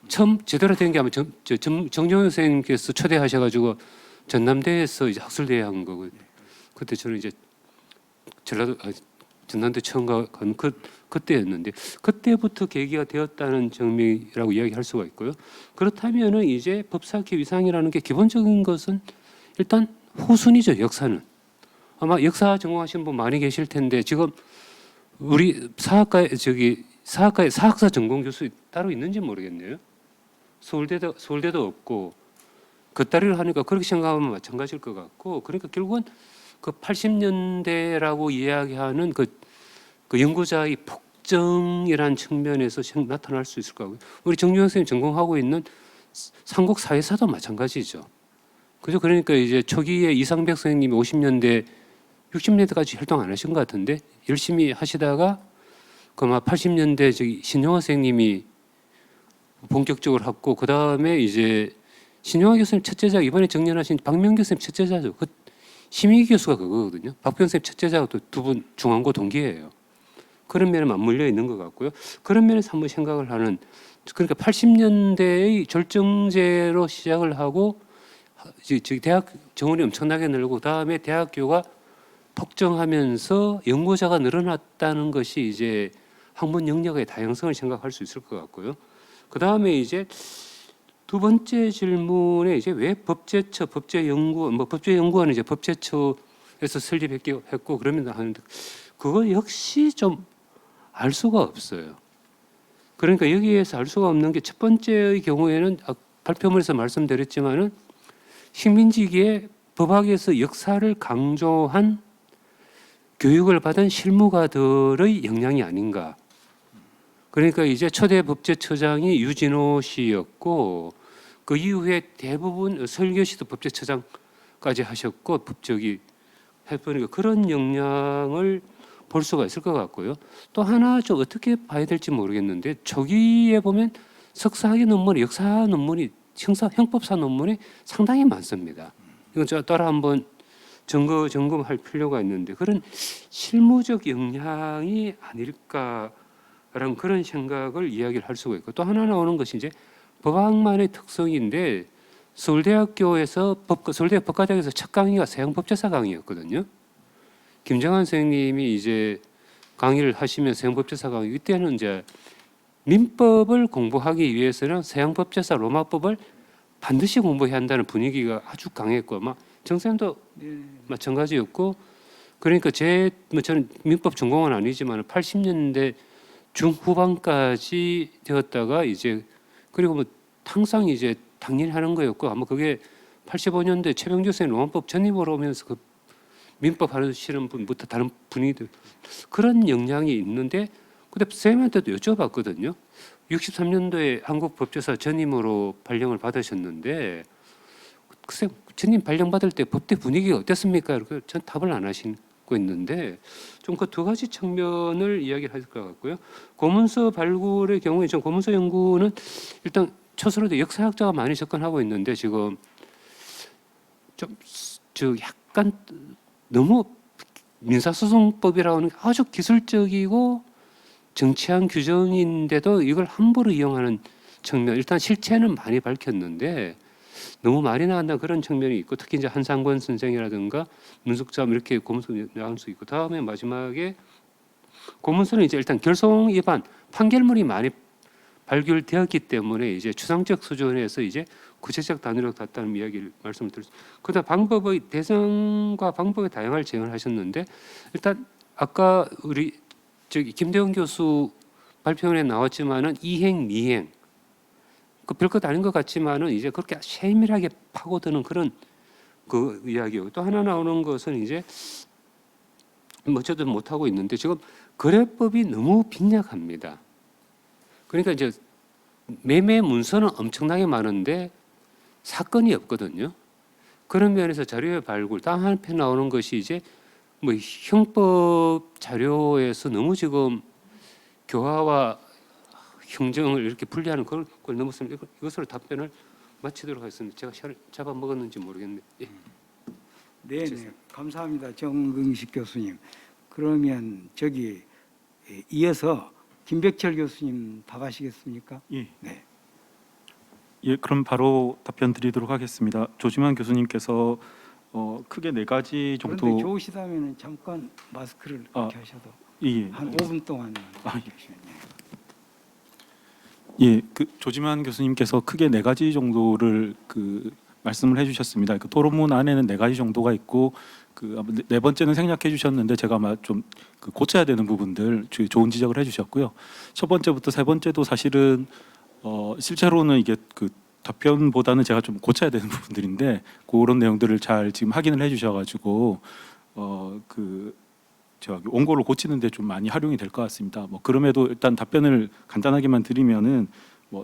처음 제대로 된 게 아마 정용현 선생님께서 초대하셔가지고 전남대에서 이제 학술대회 한 거고 그때 저는 이제 전남대 처음 간 그때였는데 그때부터 계기가 되었다는 증명이라고 이야기할 수가 있고요. 그렇다면은 이제 법사학회 위상이라는 게 기본적인 것은 일단 후순위죠. 역사는 아마 역사 전공하시는 분 많이 계실 텐데 지금 우리 사학과에 사학사 전공 교수 따로 있는지 모르겠네요. 서울대도 없고 겉다리를 하니까 그렇게 생각하면 마찬가지일 것 같고 그러니까 결국은 그 80년대라고 이야기하는 그 연구자의 폭정이라는 측면에서 나타날 수 있을 거고요. 우리 정유영 선생님 전공하고 있는 삼국 사회사도 마찬가지죠. 그죠? 그러니까 이제 초기에 이상백 선생님이 50년대, 60년대까지 활동 안 하신 것 같은데 열심히 하시다가 그마 80년대 저기 신용화 선생님이 본격적으로 했고 그 다음에 이제 신용화 교수님 첫째자 이번에 정년하신 박명 교수님 첫째자죠. 그 심희 교수가 그거거든요. 박병 선생님 첫째자가 또 두 분 중앙고 동기예요. 그런 면에 맞물려 있는 것 같고요. 그런 면에서 한번 생각을 하는 그러니까 80년대의 절정제로 시작을 하고 대학 정원이 엄청나게 늘고 그다음에 대학교가 폭정하면서 연구자가 늘어났다는 것이 이제 학문 영역의 다양성을 생각할 수 있을 것 같고요. 그다음에 이제 두 번째 질문에 이제 왜 법제처, 법제연구원, 법제연구원은 이제 법제처에서 설립했고 그러면 하는데 그거 역시 좀 알 수가 없어요. 그러니까 여기에서 알 수가 없는 게 첫 번째의 경우에는 발표문에서 말씀드렸지만은 식민지기에 법학에서 역사를 강조한 교육을 받은 실무가들의 역량이 아닌가. 그러니까 이제 초대 법제처장이 유진호 씨였고 그 이후에 대부분 설교 씨도 법제처장까지 하셨고 법적이 해보니까 그런 역량을 볼 수가 있을 것 같고요. 또 하나 좀 어떻게 봐야 될지 모르겠는데 초기에 보면 석사학위 논문이 역사 논문이 형법사 논문이 상당히 많습니다. 이건 제가 따라 한번 점검할 필요가 있는데 그런 실무적 역량이 아닐까라는 그런 생각을 이야기를 할 수가 있고 또 하나 나오는 것이 이제 법학만의 특성인데 서울대학교에서 서울대 법과대학에서 첫 강의가 서양법제사 강의였거든요. 김정한 선생님이 이제 강의를 하시면 서양법제사 강의 이때는 이제 민법을 공부하기 위해서는 서양법제사 로마법을 반드시 공부해야 한다는 분위기가 아주 강했고 아마 정선생도 마찬가지였고 그러니까 저는 민법 전공은 아니지만 80년대 중후반까지 되었다가 이제 그리고 뭐 항상 이제 당연히 하는 거였고 아마 그게 85년대 최병주 선생님 로마법 전입으로 오면서 그 민법 하시는 분부터 다른 분위기들 그런 역량이 있는데 근데 선생님한테도 여쭤봤거든요. 63년도에 한국법제사 전임으로 발령을 받으셨는데 글쎄 전임 발령 받을 때 법대 분위기가 어땠습니까? 이렇게 전 답을 안 하시고 있는데 좀 그 두 가지 측면을 이야기할 것 같고요. 고문서 발굴의 경우에 전 고문서 연구는 일단 초서로도 역사학자가 많이 접근하고 있는데 지금 좀 약간 너무 민사소송법이라고 하는 게 아주 기술적이고 정치한 규정인데도 이걸 함부로 이용하는 측면 일단 실체는 많이 밝혔는데 너무 말이 나간다 그런 측면이 있고 특히 이제 한상권 선생이라든가 문숙잠 이렇게 고문서 나올 수 있고 다음에 마지막에 고문서는 이제 일단 결송 위반 판결문이 많이 발굴되었기 때문에 이제 추상적 수준에서 이제 구체적 단위로 갔다는 이야기를 말씀을 드렸습니다. 그다음 방법의 대상과 방법의 다양한 제안을 하셨는데 일단 아까 우리 김대원 교수 발표문에 나왔지만은 이행 미행 그 별것 아닌 것 같지만은 이제 그렇게 세밀하게 파고드는 그런 그 이야기고 또 하나 나오는 것은 이제 뭐 어쨌든 못 하고 있는데 지금 거래법이 너무 빈약합니다. 그러니까 이제 매매 문서는 엄청나게 많은데 사건이 없거든요. 그런 면에서 자료의 발굴, 다음 한편 나오는 것이 이제 뭐 형법 자료에서 너무 지금 교화와 형정을 이렇게 분리하는 걸 넘었습니다. 이것으로 답변을 마치도록 하겠습니다. 제가 시간을 잡아먹었는지 모르겠네요. 예. 네, 감사합니다, 정응식 교수님. 그러면 이어서 김백철 교수님 답하시겠습니까? 예. 네. 예, 그럼 바로 답변 드리도록 하겠습니다. 조지만 교수님께서 크게 네 가지 그런데 정도 좋으시다면 잠깐 마스크를 이렇게 하셔도 예, 한 5분 동안 아, 예, 그 조지만 교수님께서 크게 네 가지 정도를 말씀을 해주셨습니다. 그 토론문 안에는 네 가지 정도가 있고 네 번째는 생략해 주셨는데 제가 아마 좀 고쳐야 되는 부분들 좋은 지적을 해주셨고요. 첫 번째부터 세 번째도 사실은 실제로는 이게 답변보다는 제가 좀 고쳐야 되는 부분들인데 그런 내용들을 잘 지금 확인을 해주셔가지고 제가 원고를 고치는데 좀 많이 활용이 될 것 같습니다. 뭐 그럼에도 일단 답변을 간단하게만 드리면은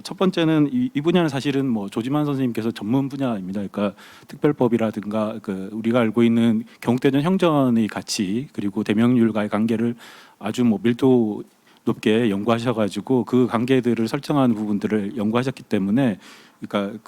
첫 번째는 이 분야는 사실은 조지만 선생님께서 전문 분야입니다. 그러니까 특별법이라든가 우리가 알고 있는 경국대전 형전의 가치 그리고 대명률과의 관계를 아주 밀도 높게 연구하셔가지고 그 관계들을 설정하는 부분들을 연구하셨기 때문에 그러니까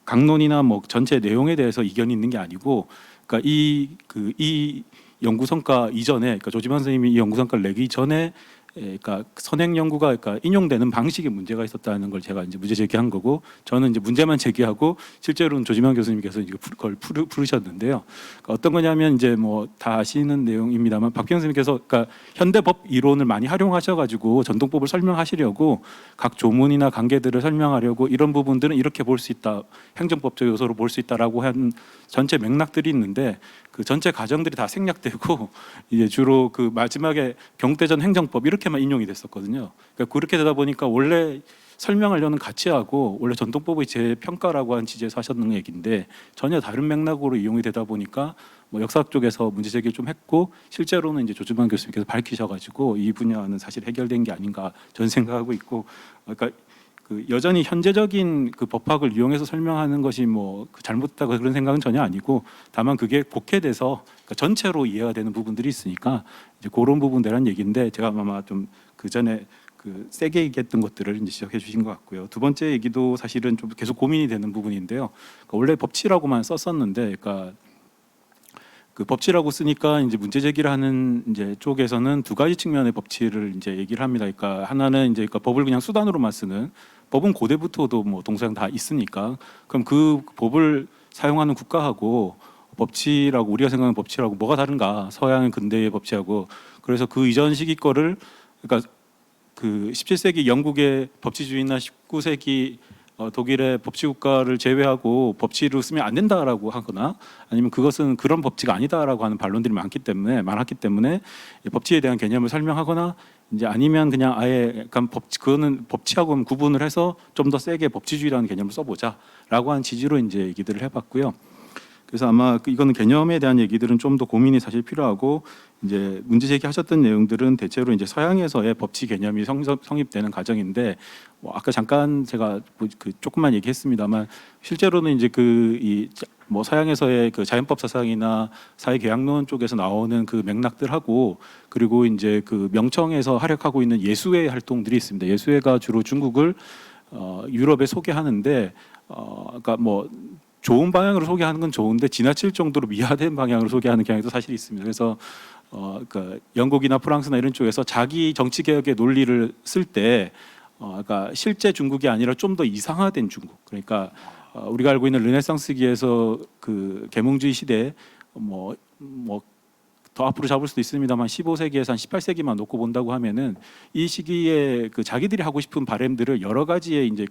강론이나 전체 내용에 대해서 이견이 있는 게 아니고 그러니까 이 연구 성과 이전에 그러니까 조지만 선생님이 이 연구 성과를 내기 전에 그러니까 선행 연구가 인용되는 방식에 문제가 있었다는 걸 제가 이제 문제 제기한 거고 저는 이제 문제만 제기하고 실제로는 조지만 교수님께서 이제 그걸 풀으셨는데요. 그러니까 어떤 거냐면 이제 다 아시는 내용입니다만 박평 선생님께서 그러니까 현대법 이론을 많이 활용하셔가지고 전통법을 설명하시려고 각 조문이나 관계들을 설명하려고 이런 부분들은 이렇게 볼 수 있다, 행정법적 요소로 볼 수 있다라고 한 전체 맥락들이 있는데 그 전체 과정들이 다 생략되고 이제 주로 마지막에 경국대전 행정법 이렇게만 인용이 됐었거든요. 그러니까 그렇게 되다 보니까 원래 설명하려는 가치하고 원래 전통법의 재평가라고 한 취지에서 하셨는 얘기인데 전혀 다른 맥락으로 이용이 되다 보니까 역사학 쪽에서 문제 제기를 좀 했고 실제로는 이제 조지만 교수님께서 밝히셔가지고 이 분야는 사실 해결된 게 아닌가 저는 생각하고 있고 그러니까 여전히 현재적인 법학을 이용해서 설명하는 것이 잘못됐다고 그런 생각은 전혀 아니고 다만 그게 곡해돼서 전체로 이해가 되는 부분들이 있으니까 이제 그런 부분들한 얘기인데 제가 아마 좀 그 전에 세게 얘기했던 것들을 이제 지적해 주신 것 같고요. 두 번째 얘기도 사실은 좀 계속 고민이 되는 부분인데요. 원래 법치라고만 썼었는데, 그러니까 법치라고 쓰니까 이제 문제 제기를 하는 이제 쪽에서는 두 가지 측면의 법치를 이제 얘기를 합니다. 그러니까 하나는 이제 법을 그냥 수단으로만 쓰는 법은 고대부터도 동서양 다 있으니까 그럼 그 법을 사용하는 국가하고 법치라고 우리가 생각하는 법치라고 뭐가 다른가? 서양 근대의 법치하고 그래서 그 이전 시기 거를 그러니까 17세기 영국의 법치주의나 19세기 독일의 법치국가를 제외하고 법치로 쓰면 안 된다라고 하거나 아니면 그것은 그런 법치가 아니다라고 하는 반론들이 많았기 때문에 법치에 대한 개념을 설명하거나 이제 아니면 그냥 아예 약간 그거는 법치하고 구분을 해서 좀 더 세게 법치주의라는 개념을 써보자라고 하는 취지로 이제 얘기들을 해봤고요. 그래서 아마 이거는 개념에 대한 얘기들은 좀 더 고민이 사실 필요하고 이제 문제 제기하셨던 내용들은 대체로 이제 서양에서의 법치 개념이 성립되는 과정인데 아까 잠깐 제가 조금만 얘기했습니다만 실제로는 이제 서양에서의 자연법 사상이나 사회계약론 쪽에서 나오는 그 맥락들하고 그리고 이제 명청에서 활약하고 있는 예수회 활동들이 있습니다. 예수회가 주로 중국을 유럽에 소개하는데 그러니까 좋은 방향으로 소개하는 건 좋은데 지나칠 정도로 미화된 방향으로 소개하는 경향도 사실 있습니다. 그래서 그러니까 영국이나 프랑스나 이런 쪽에서 자기 정치 개혁의 논리를 쓸 때 그러니까 실제 중국이 아니라 좀 더 이상화된 중국. 그러니까 우리가 알고 있는 르네상스기에서 계몽주의 시대 더 앞으로 잡을 수도 있습니다만 15세기에서 한 18세기만 놓고 본다고 하면은 이 시기에 자기들이 하고 싶은 바램들을 여러 가지의 이제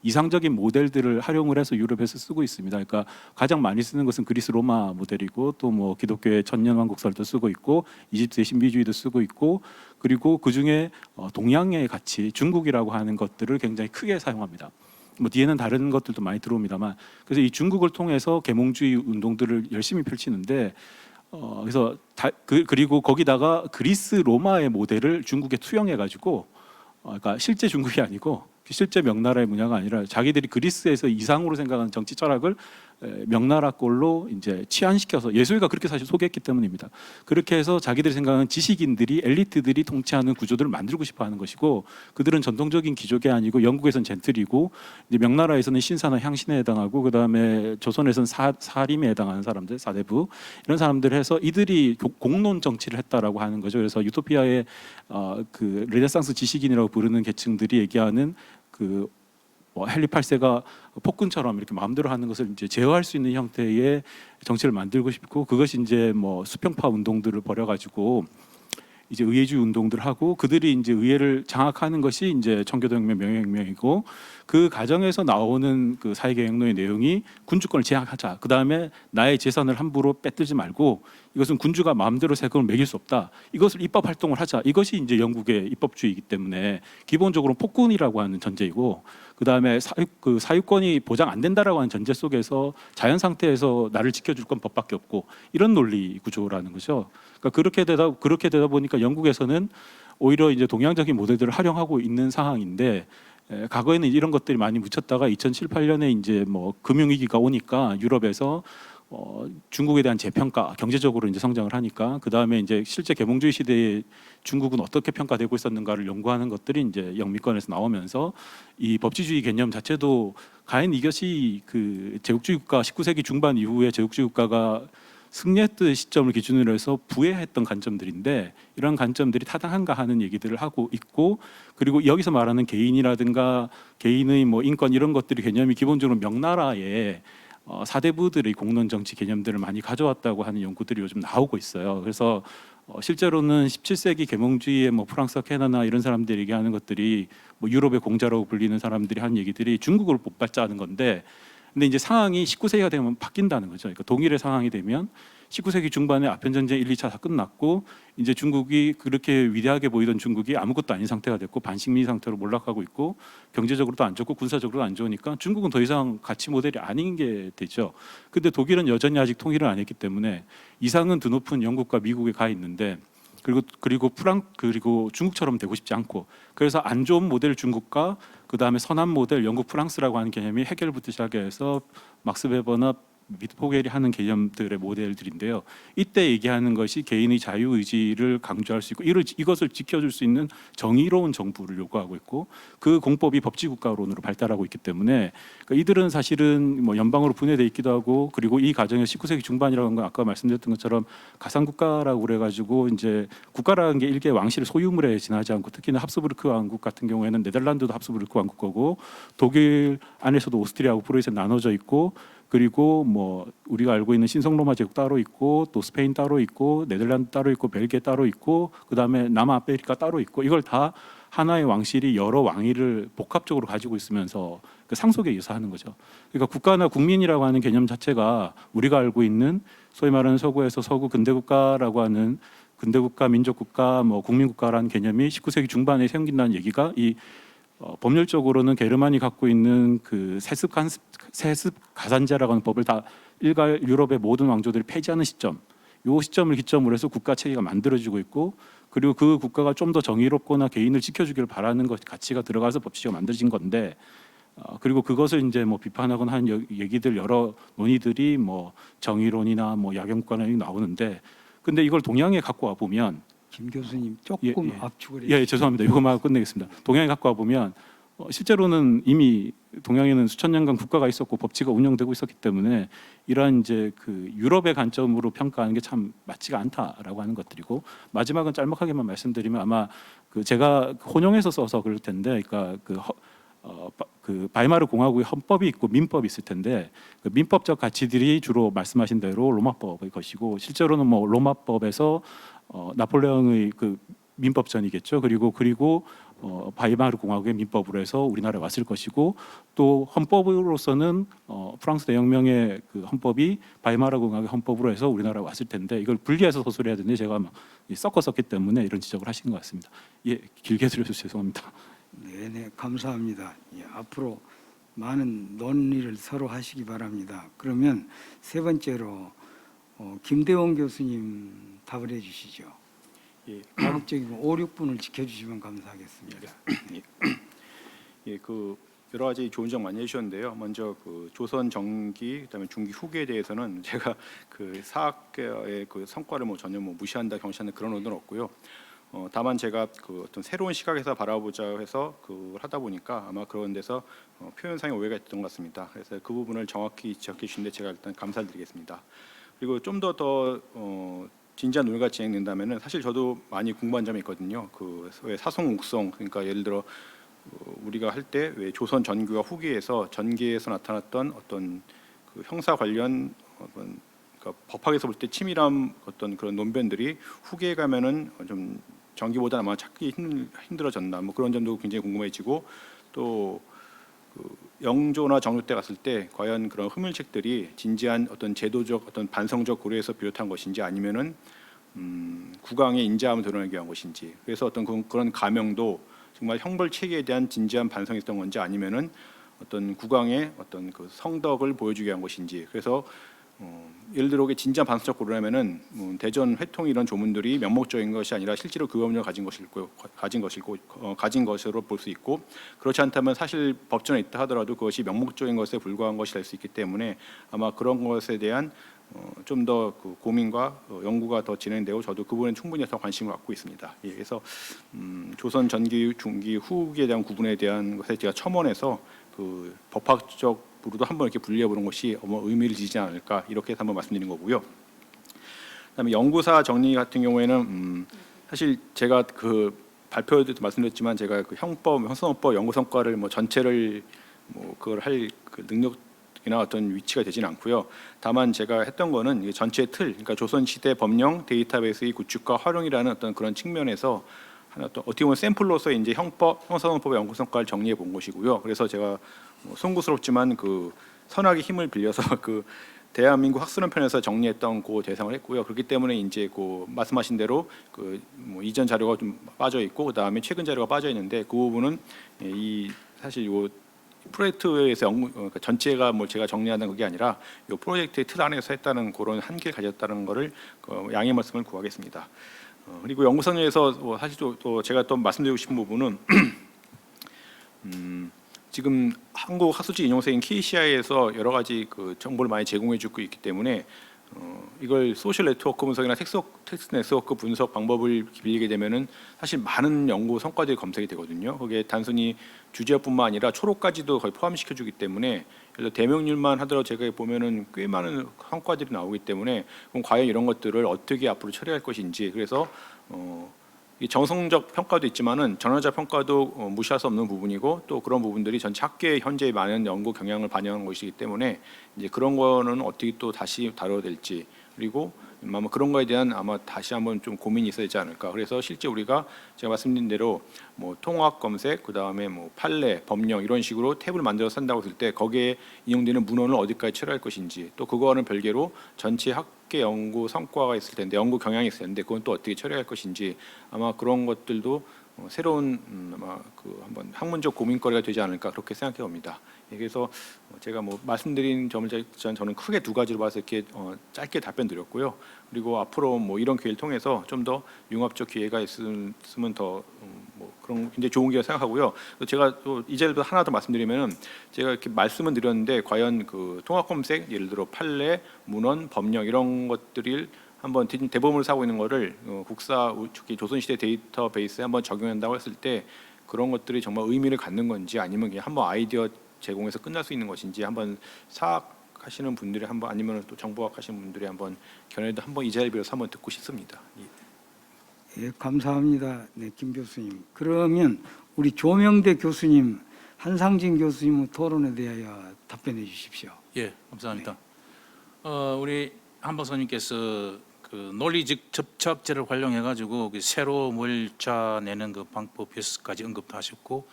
이상적인 모델들을 활용을 해서 유럽에서 쓰고 있습니다. 그러니까 가장 많이 쓰는 것은 그리스 로마 모델이고 또 기독교의 천년왕국설도 쓰고 있고 이집트의 신비주의도 쓰고 있고 그리고 그 중에 동양의 가치 중국이라고 하는 것들을 굉장히 크게 사용합니다. 뒤에는 다른 것들도 많이 들어옵니다만 그래서 이 중국을 통해서 계몽주의 운동들을 열심히 펼치는데 그래서 그리고 거기다가 그리스 로마의 모델을 중국에 투영해 가지고 그러니까 실제 중국이 아니고 실제 명나라의 문화가 아니라 자기들이 그리스에서 이상으로 생각하는 정치 철학을 명나라 꼴로 이제 치환시켜서 예수회가 그렇게 사실 소개했기 때문입니다. 그렇게 해서 자기들이 생각하는 지식인들이 엘리트들이 통치하는 구조들을 만들고 싶어하는 것이고 그들은 전통적인 귀족이 아니고 영국에서는 젠틀이고 이제 명나라에서는 신사나 향신에 해당하고 그 다음에 조선에서는 사림에 해당하는 사람들 사대부 이런 사람들 해서 이들이 공론 정치를 했다라고 하는 거죠. 그래서 유토피아의 르네상스 지식인이라고 부르는 계층들이 얘기하는 뭐 헨리 8세가 폭군처럼 이렇게 마음대로 하는 것을 이제 제어할 수 있는 형태의 정치를 만들고 싶고, 그것이 이제 뭐 수평파 운동들을 벌여가지고 이제 의회주의 운동들 하고, 그들이 이제 의회를 장악하는 것이 이제 청교도혁명, 명예혁명이고, 그 과정에서 나오는 그 사회개혁론의 내용이 군주권을 제약하자. 그 다음에 나의 재산을 함부로 빼들지 말고, 이것은 군주가 마음대로 세금을 매길 수 없다. 이것을 입법 활동을 하자. 이것이 이제 영국의 입법주의이기 때문에 기본적으로 폭군이라고 하는 전제이고, 그 다음에 사유권이 보장 안 된다라고 하는 전제 속에서 자연 상태에서 나를 지켜줄 건 법밖에 없고, 이런 논리 구조라는 거죠. 그러니까 그렇게 되다 보니까 영국에서는 오히려 이제 동양적인 모델들을 활용하고 있는 상황인데, 과거에는 이런 것들이 많이 묻혔다가 2007, 8년에 이제 뭐 금융위기가 오니까 유럽에서 중국에 대한 재평가, 경제적으로 이제 성장을 하니까, 그 다음에 이제 실제 계몽주의 시대에 중국은 어떻게 평가되고 있었는가를 연구하는 것들이 이제 영미권에서 나오면서, 이 법치주의 개념 자체도 과연 이것이 그 제국주의 국가 19세기 중반 이후에 제국주의 국가가 승리했던 시점을 기준으로 해서 부해했던 관점들인데, 이런 관점들이 타당한가 하는 얘기들을 하고 있고, 그리고 여기서 말하는 개인이라든가 개인의 뭐 인권 이런 것들이 개념이 기본적으로 명나라의 사대부들의 공론 정치 개념들을 많이 가져왔다고 하는 연구들이 요즘 나오고 있어요. 그래서 실제로는 17세기 계몽주의의 뭐 프랑스와 캐나다 이런 사람들이 얘기하는 것들이, 뭐 유럽의 공자라고 불리는 사람들이 하는 얘기들이 중국을 못받자는 건데, 근데 이제 상황이 19세기가 되면 바뀐다는 거죠. 그러니까 동일의 상황이 되면 19세기 중반에 아편 전쟁 1, 2차 다 끝났고, 이제 중국이 그렇게 위대하게 보이던 중국이 아무것도 아닌 상태가 됐고, 반식민지 상태로 몰락하고 있고, 경제적으로도 안 좋고 군사적으로도 안 좋으니까 중국은 더 이상 가치 모델이 아닌 게 되죠. 근데 독일은 여전히 아직 통일을 안 했기 때문에 이상은 드높은 영국과 미국에 가 있는데, 그리고 중국처럼 되고 싶지 않고, 그래서 안 좋은 모델 중국과 그 다음에 선한 모델 영국, 프랑스라고 하는 개념이 해겔부터 시작해서 막스 베버나 미트포겔이 하는 개념들의 모델들인데요. 이때 얘기하는 것이 개인의 자유의지를 강조할 수 있고, 이것을 지켜줄 수 있는 정의로운 정부를 요구하고 있고, 그 공법이 법치국가론으로 발달하고 있기 때문에, 그러니까 이들은 사실은 뭐 연방으로 분해돼 있기도 하고, 그리고 이 과정에서 19세기 중반이라는 건 아까 말씀드렸던 것처럼 가상국가라고 그래가지고, 이제 국가라는 게 일개 왕실 소유물에 지나지 않고, 특히나 합스부르크 왕국 같은 경우에는 네덜란드도 합스부르크 왕국 거고, 독일 안에서도 오스트리아하고 프로이센 나눠져 있고, 그리고 뭐 우리가 알고 있는 신성로마 제국 따로 있고, 또 스페인 따로 있고, 네덜란드 따로 있고, 벨기에 따로 있고, 그다음에 남아메리카 따로 있고, 이걸 다 하나의 왕실이 여러 왕위를 복합적으로 가지고 있으면서 그 상속에 의해서 하는 거죠. 그러니까 국가나 국민이라고 하는 개념 자체가 우리가 알고 있는 소위 말하는 서구에서 서구 근대국가라고 하는 근대국가, 민족국가, 뭐 국민국가라는 개념이 19세기 중반에 생긴다는 얘기가, 이 법률적으로는 게르만이 갖고 있는 그 세습 가산제라고 하는 법을 다 일가 유럽의 모든 왕조들이 폐지하는 시점, 이 시점을 기점으로 해서 국가 체계가 만들어지고 있고, 그리고 그 국가가 좀 더 정의롭거나 개인을 지켜주기를 바라는 것 가치가 들어가서 법치가 만들어진 건데, 그리고 그것을 이제 뭐 비판하거나 하는 얘기들, 여러 논의들이 뭐 정의론이나 뭐 야경관론이 나오는데, 근데 이걸 동양에 갖고 와 보면, 김 교수님 조금 압축을 예, 죄송합니다. 이거만 끝내겠습니다. 동양에 갖고 와 보면 실제로는 이미 동양에는 수천 년간 국가가 있었고 법치가 운영되고 있었기 때문에, 이러한 이제 그 유럽의 관점으로 평가하는 게 참 맞지가 않다라고 하는 것들이고, 마지막은 짤막하게만 말씀드리면, 아마 그 제가 혼용해서 써서 그럴 텐데, 그러니까 그 바이마르 공화국의 헌법이 있고 민법이 있을 텐데, 그 민법적 가치들이 주로 말씀하신 대로 로마법의 것이고, 실제로는 뭐 로마법에서 나폴레옹의 그 민법전이겠죠. 그리고 바이마르 공화국의 민법으로 해서 우리나라에 왔을 것이고, 또 헌법으로서는 프랑스 대혁명의 그 헌법이 바이마르 공화국의 헌법으로 해서 우리나라에 왔을 텐데, 이걸 분리해서 서술해야 되는데 제가 막 섞어 썼기 때문에 이런 지적을 하시는 것 같습니다. 예, 길게 드려서 죄송합니다. 네, 감사합니다. 예, 앞으로 많은 논의를 서로 하시기 바랍니다. 그러면 세 번째로 김대원 교수님 답을 해주시죠. 예, 가급적이면 5, 6분을 지켜주시면 감사하겠습니다. 예, 그 여러 가지 좋은 점 많이 해주셨는데요. 먼저 그 조선 정기, 그다음에 중기 후기에 대해서는 제가 그 사학의 그 성과를 뭐 전혀 뭐 무시한다, 경시한다 그런 의도는 없고요. 다만 제가 그 어떤 새로운 시각에서 바라보자 해서 그걸 하다 보니까 아마 그런 데서 표현상의 오해가 있던 것 같습니다. 그래서 그 부분을 정확히 지적해 주신데 제가 일단 감사드리겠습니다. 그리고 좀 더 진지한 논의가 진행된다면은 사실 저도 많이 궁금한 점이 있거든요. 그 사송 옥송, 그러니까 예를 들어 우리가 할 때 왜 조선 전기와 후기에서 전기에서 나타났던 어떤 그 형사 관련 어떤 그러니까 법학에서 볼 때 치밀한 어떤 그런 논변들이 후기에 가면은 좀 전기보다 아마 찾기 힘들어졌나 뭐 그런 점도 굉장히 궁금해지고 또 그 영조나 정조 때 갔을 때 과연 그런 흐물책들이 진지한 어떤 제도적 어떤 반성적 고려에서 비롯한 것인지 아니면은 국왕의 인자함을 드러내기 위한 것인지 그래서 어떤 그런 가명도 정말 형벌 체계에 대한 진지한 반성이 있던 건지 아니면은 어떤 국왕의 어떤 그 성덕을 보여주기 위한 것인지 그래서 예를 들어 진지한 반성적 고려라면은 대전 회통 이런 조문들이 명목적인 것이 아니라 실제로 그 법령을 가진 것으로 볼 수 있고 그렇지 않다면 사실 법전에 있다 하더라도 그것이 명목적인 것에 불과한 것이 될 수 있기 때문에 아마 그런 것에 대한 좀 더 그 고민과 연구가 더 진행되고 저도 그 부분에 충분히 더 관심을 갖고 있습니다. 예, 그래서 조선 전기, 중기, 후기에 대한 구분에 대한 것에 제가 첨언해서 그 법학적으로도 한번 이렇게 분리해 보는 것이 의미를 지지 않을까 이렇게 해서 한번 말씀드린 거고요. 그다음에 연구사 정리 같은 경우에는 사실 제가 그 발표에도 말씀드렸지만 제가 그 형사노법 연구 성과를 뭐 전체를 뭐 그걸 할 그 능력이나 어떤 위치가 되지는 않고요. 다만 제가 했던 거는 이게 전체 틀, 그러니까 조선시대 법령 데이터베이스의 구축과 활용이라는 어떤 그런 측면에서 또 어떻게 보면 샘플로서 이제 형사노법의 연구 성과를 정리해 본 것이고요. 그래서 제가 송구스럽지만 그 선악의 힘을 빌려서 그 대한민국 학술원 편에서 정리했던 그 대상을 했고요. 그렇기 때문에 이제 그 말씀하신 대로 그 뭐 이전 자료가 좀 빠져 있고 그 다음에 최근 자료가 빠져 있는데 그 부분은 이 사실 요 프로젝트에서 그러니까 전체가 뭐 제가 정리하는 그게 아니라 이 프로젝트의 틀 안에서 했다는 그런 한계를 가졌다는 거를 양해 말씀을 구하겠습니다. 그리고 연구선에서 사실 또 제가 또 말씀드리고 싶은 부분은 지금 한국 학술지 인용서인 KCI에서 여러 가지 그 정보를 많이 제공해주고 있기 때문에 이걸 소셜 네트워크 분석이나 텍스트 네트워크 분석 방법을 빌리게 되면은 사실 많은 연구 성과들이 검색이 되거든요. 그게 단순히 주제뿐만 아니라 초록까지도 거의 포함시켜주기 때문에 예를 들어 대명률만 하더라도 제가 보면은 꽤 많은 성과들이 나오기 때문에 그럼 과연 이런 것들을 어떻게 앞으로 처리할 것인지 그래서 이 정성적 평가도 있지만은 전환자 평가도 무시할 수 없는 부분이고 또 그런 부분들이 전체 학계의 현재 많은 연구 경향을 반영한 것이기 때문에 이제 그런 거는 어떻게 또 다시 다뤄야 될지 그리고 아마 그런 거에 대한 아마 다시 한번 좀 고민이 있어야 되지 않을까. 그래서 실제 우리가 제가 말씀드린 대로 뭐 통합 검색 그다음에 뭐 판례 법령 이런 식으로 탭을 만들어서 산다고 했을 때 거기에 인용되는 문헌을 어디까지 처리할 것인지 또 그거와는 별개로 전체 학계 연구 성과가 있을 텐데 연구 경향이 있을 텐데 그건 또 어떻게 처리할 것인지 아마 그런 것들도 새로운 아마 그 한번 학문적 고민거리가 되지 않을까 그렇게 생각해 봅니다. 그래서 제가 뭐 말씀드린 점을 저는 크게 두 가지로 봐서 이렇게 짧게 답변 드렸고요. 그리고 앞으로 뭐 이런 기회를 통해서 좀 더 융합적 기회가 있으면 더 뭐 그런 굉장히 좋은 기회라 생각하고요. 제가 또 이 자리에서 하나 더 말씀드리면은 제가 이렇게 말씀은 드렸는데 과연 그 통합 검색 예를 들어 판례, 문헌, 법령 이런 것들을 한번 대범을 사고 있는 거를 국사 특히 조선시대 데이터베이스에 한번 적용한다고 했을 때 그런 것들이 정말 의미를 갖는 건지 아니면 그냥 한번 아이디어 제공해서 끝날 수 있는 것인지 한번 사학하시는 분들이 한번 아니면 또 정보학 하시는 분들이 한번 견해도 한번 이 자리에 빌어서 한번 듣고 싶습니다. 예, 감사합니다. 네, 김 교수님. 그러면 우리 조명대 교수님, 한상진 교수님 토론에 대하여 답변해 주십시오. 예, 감사합니다. 우리 한 박사님께서 그 논리적 접착제를 활용해 가지고 새로 뭘 짜내는 그 방법에서까지 언급도 하셨고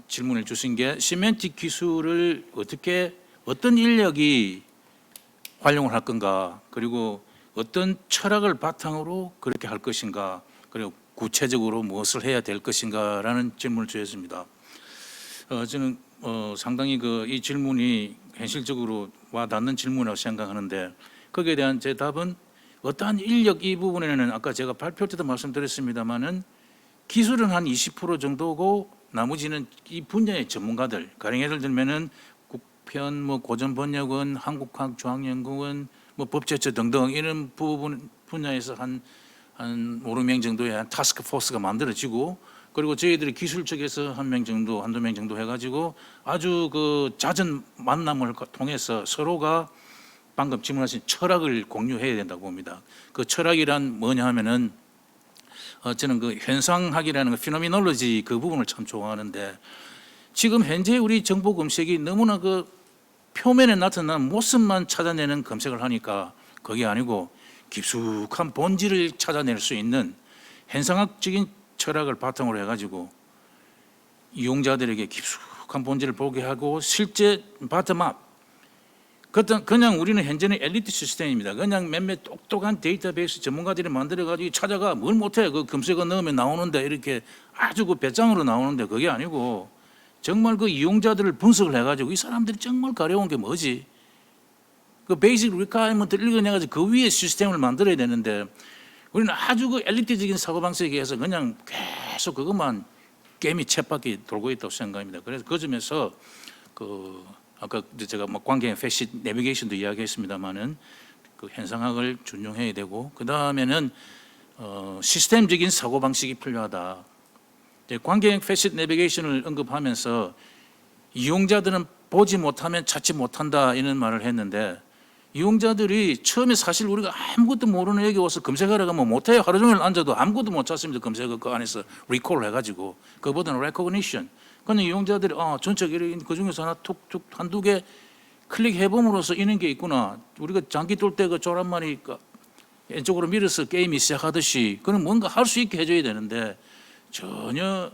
질문을 주신 게 시멘틱 기술을 어떤 인력이 활용을 할 건가 그리고 어떤 철학을 바탕으로 그렇게 할 것인가 그리고 구체적으로 무엇을 해야 될 것인가라는 질문을 주셨습니다. 저는 상당히 이 질문이 현실적으로 와닿는 질문이라고 생각하는데 거기에 대한 제 답은 어떠한 인력 이 부분에는 아까 제가 발표 때도 말씀드렸습니다마는 기술은 한 20% 정도고 나머지는 이 분야의 전문가들 가령 예를 들면은 국편 뭐 고전번역원 한국학 중앙연구원 뭐 법제처 등등 이런 분야에서 한 5~6명 정도의 한 타스크 포스가 만들어지고 그리고 저희들이 기술 쪽에서 한 명 정도 한두 명 정도 해가지고 아주 그 잦은 만남을 통해서 서로가 방금 질문하신 철학을 공유해야 된다고 봅니다. 그 철학이란 뭐냐 하면은 저는 그 현상학이라는 그 피노미놀로지 그 부분을 참 좋아하는데 지금 현재 우리 정보 검색이 너무나 그 표면에 나타나는 모습만 찾아내는 검색을 하니까 그게 아니고 깊숙한 본질을 찾아낼 수 있는 현상학적인 철학을 바탕으로 해가지고 이용자들에게 깊숙한 본질을 보게 하고 실제 바텀업 그냥 우리는 현재는 엘리트 시스템입니다. 그냥 몇몇 똑똑한 데이터베이스 전문가들이 만들어가지고 찾아가 뭘 못해 그 검색어 넣으면 나오는데 이렇게 아주 그 배짱으로 나오는데 그게 아니고 정말 그 이용자들을 분석을 해가지고 이 사람들이 정말 가려운 게 뭐지? 그 베이직 리퀘어먼트를 읽어내가지고 그 위에 시스템을 만들어야 되는데 우리는 아주 그 엘리트적인 사고방식에 의해서 그냥 계속 그것만 게임이 쳇바퀴 돌고 있다고 생각합니다. 그래서 그 점에서 그 아까 제가 뭐 관계 패시 내비게이션도 이야기했습니다만은 그 현상학을 준용해야 되고 그 다음에는 시스템적인 사고 방식이 필요하다. 관계 패시 내비게이션을 언급하면서 이용자들은 보지 못하면 찾지 못한다 이런 말을 했는데 이용자들이 처음에 사실 우리가 아무것도 모르는 여기 와서 검색하러 가면 못해요. 하루 종일 앉아도 아무것도 못 찾습니다. 검색어 그 안에서 리콜을 해가지고 그보다는 레코그니션. 그냥 이용자들이 전체 그 중에서 하나 툭툭 한두 개 클릭해봄으로써 이런 게 있구나. 우리가 장기 돌 때 그 조란말이 왼쪽으로 밀어서 게임이 시작하듯이 그런 뭔가 할 수 있게 해줘야 되는데 전혀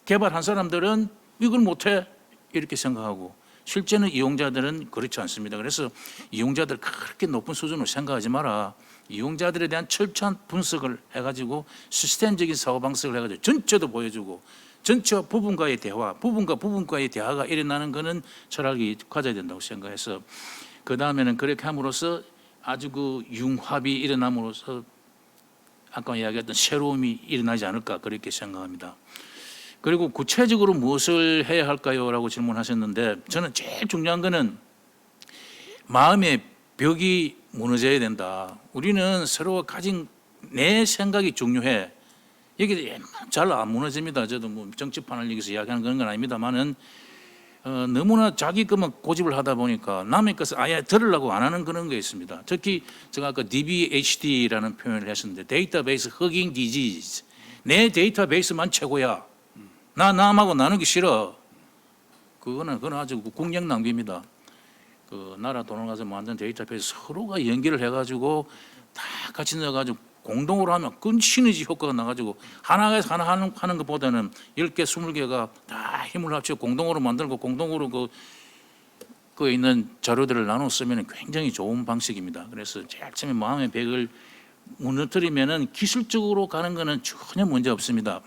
개발한 사람들은 이걸 못해 이렇게 생각하고 실제는 이용자들은 그렇지 않습니다. 그래서 이용자들 그렇게 높은 수준으로 생각하지 마라. 이용자들에 대한 철저한 분석을 해가지고 시스템적인 사고방식을 해가지고 전체도 보여주고 전체와 부분과의 대화, 부분과 부분과의 대화가 일어나는 것은 철학이 가져야 된다고 생각해서 그 다음에는 그렇게 함으로써 아주 그 융합이 일어남으로써 아까 이야기했던 새로움이 일어나지 않을까 그렇게 생각합니다. 그리고 구체적으로 무엇을 해야 할까요? 라고 질문하셨는데 저는 제일 중요한 거는 마음의 벽이 무너져야 된다. 우리는 서로 가진 내 생각이 중요해. 이게 잘 안 무너집니다. 저도 뭐 정치판을 여기서 이야기하는 그런 건 아닙니다만은 너무나 자기 것만 고집을 하다 보니까 남의 것을 아예 들으려고 안 하는 그런 게 있습니다. 특히 제가 아까 DBHD라는 표현을 했었는데 데이터베이스 허깅 디지즈. 내 데이터베이스만 최고야. 나 남하고 나누기 싫어. 그거는 아주 국력 낭비입니다. 그 나라 돈을 가서 만든 데이터베이스 서로가 연결을 해가지고 다 같이 넣어가지고 공동으로 하면 큰 시너지 효과가 나가지고 하나에서 하나 하는 것보다는 10개, 20개가 다 힘을 합쳐 공동으로 만들고 공동으로 그 있는 자료들을 나눠 쓰면 굉장히 좋은 방식입니다. 그래서 제일 처음에 마음의 벽을 무너뜨리면은 기술적으로 가는 거는 전혀 문제 없습니다.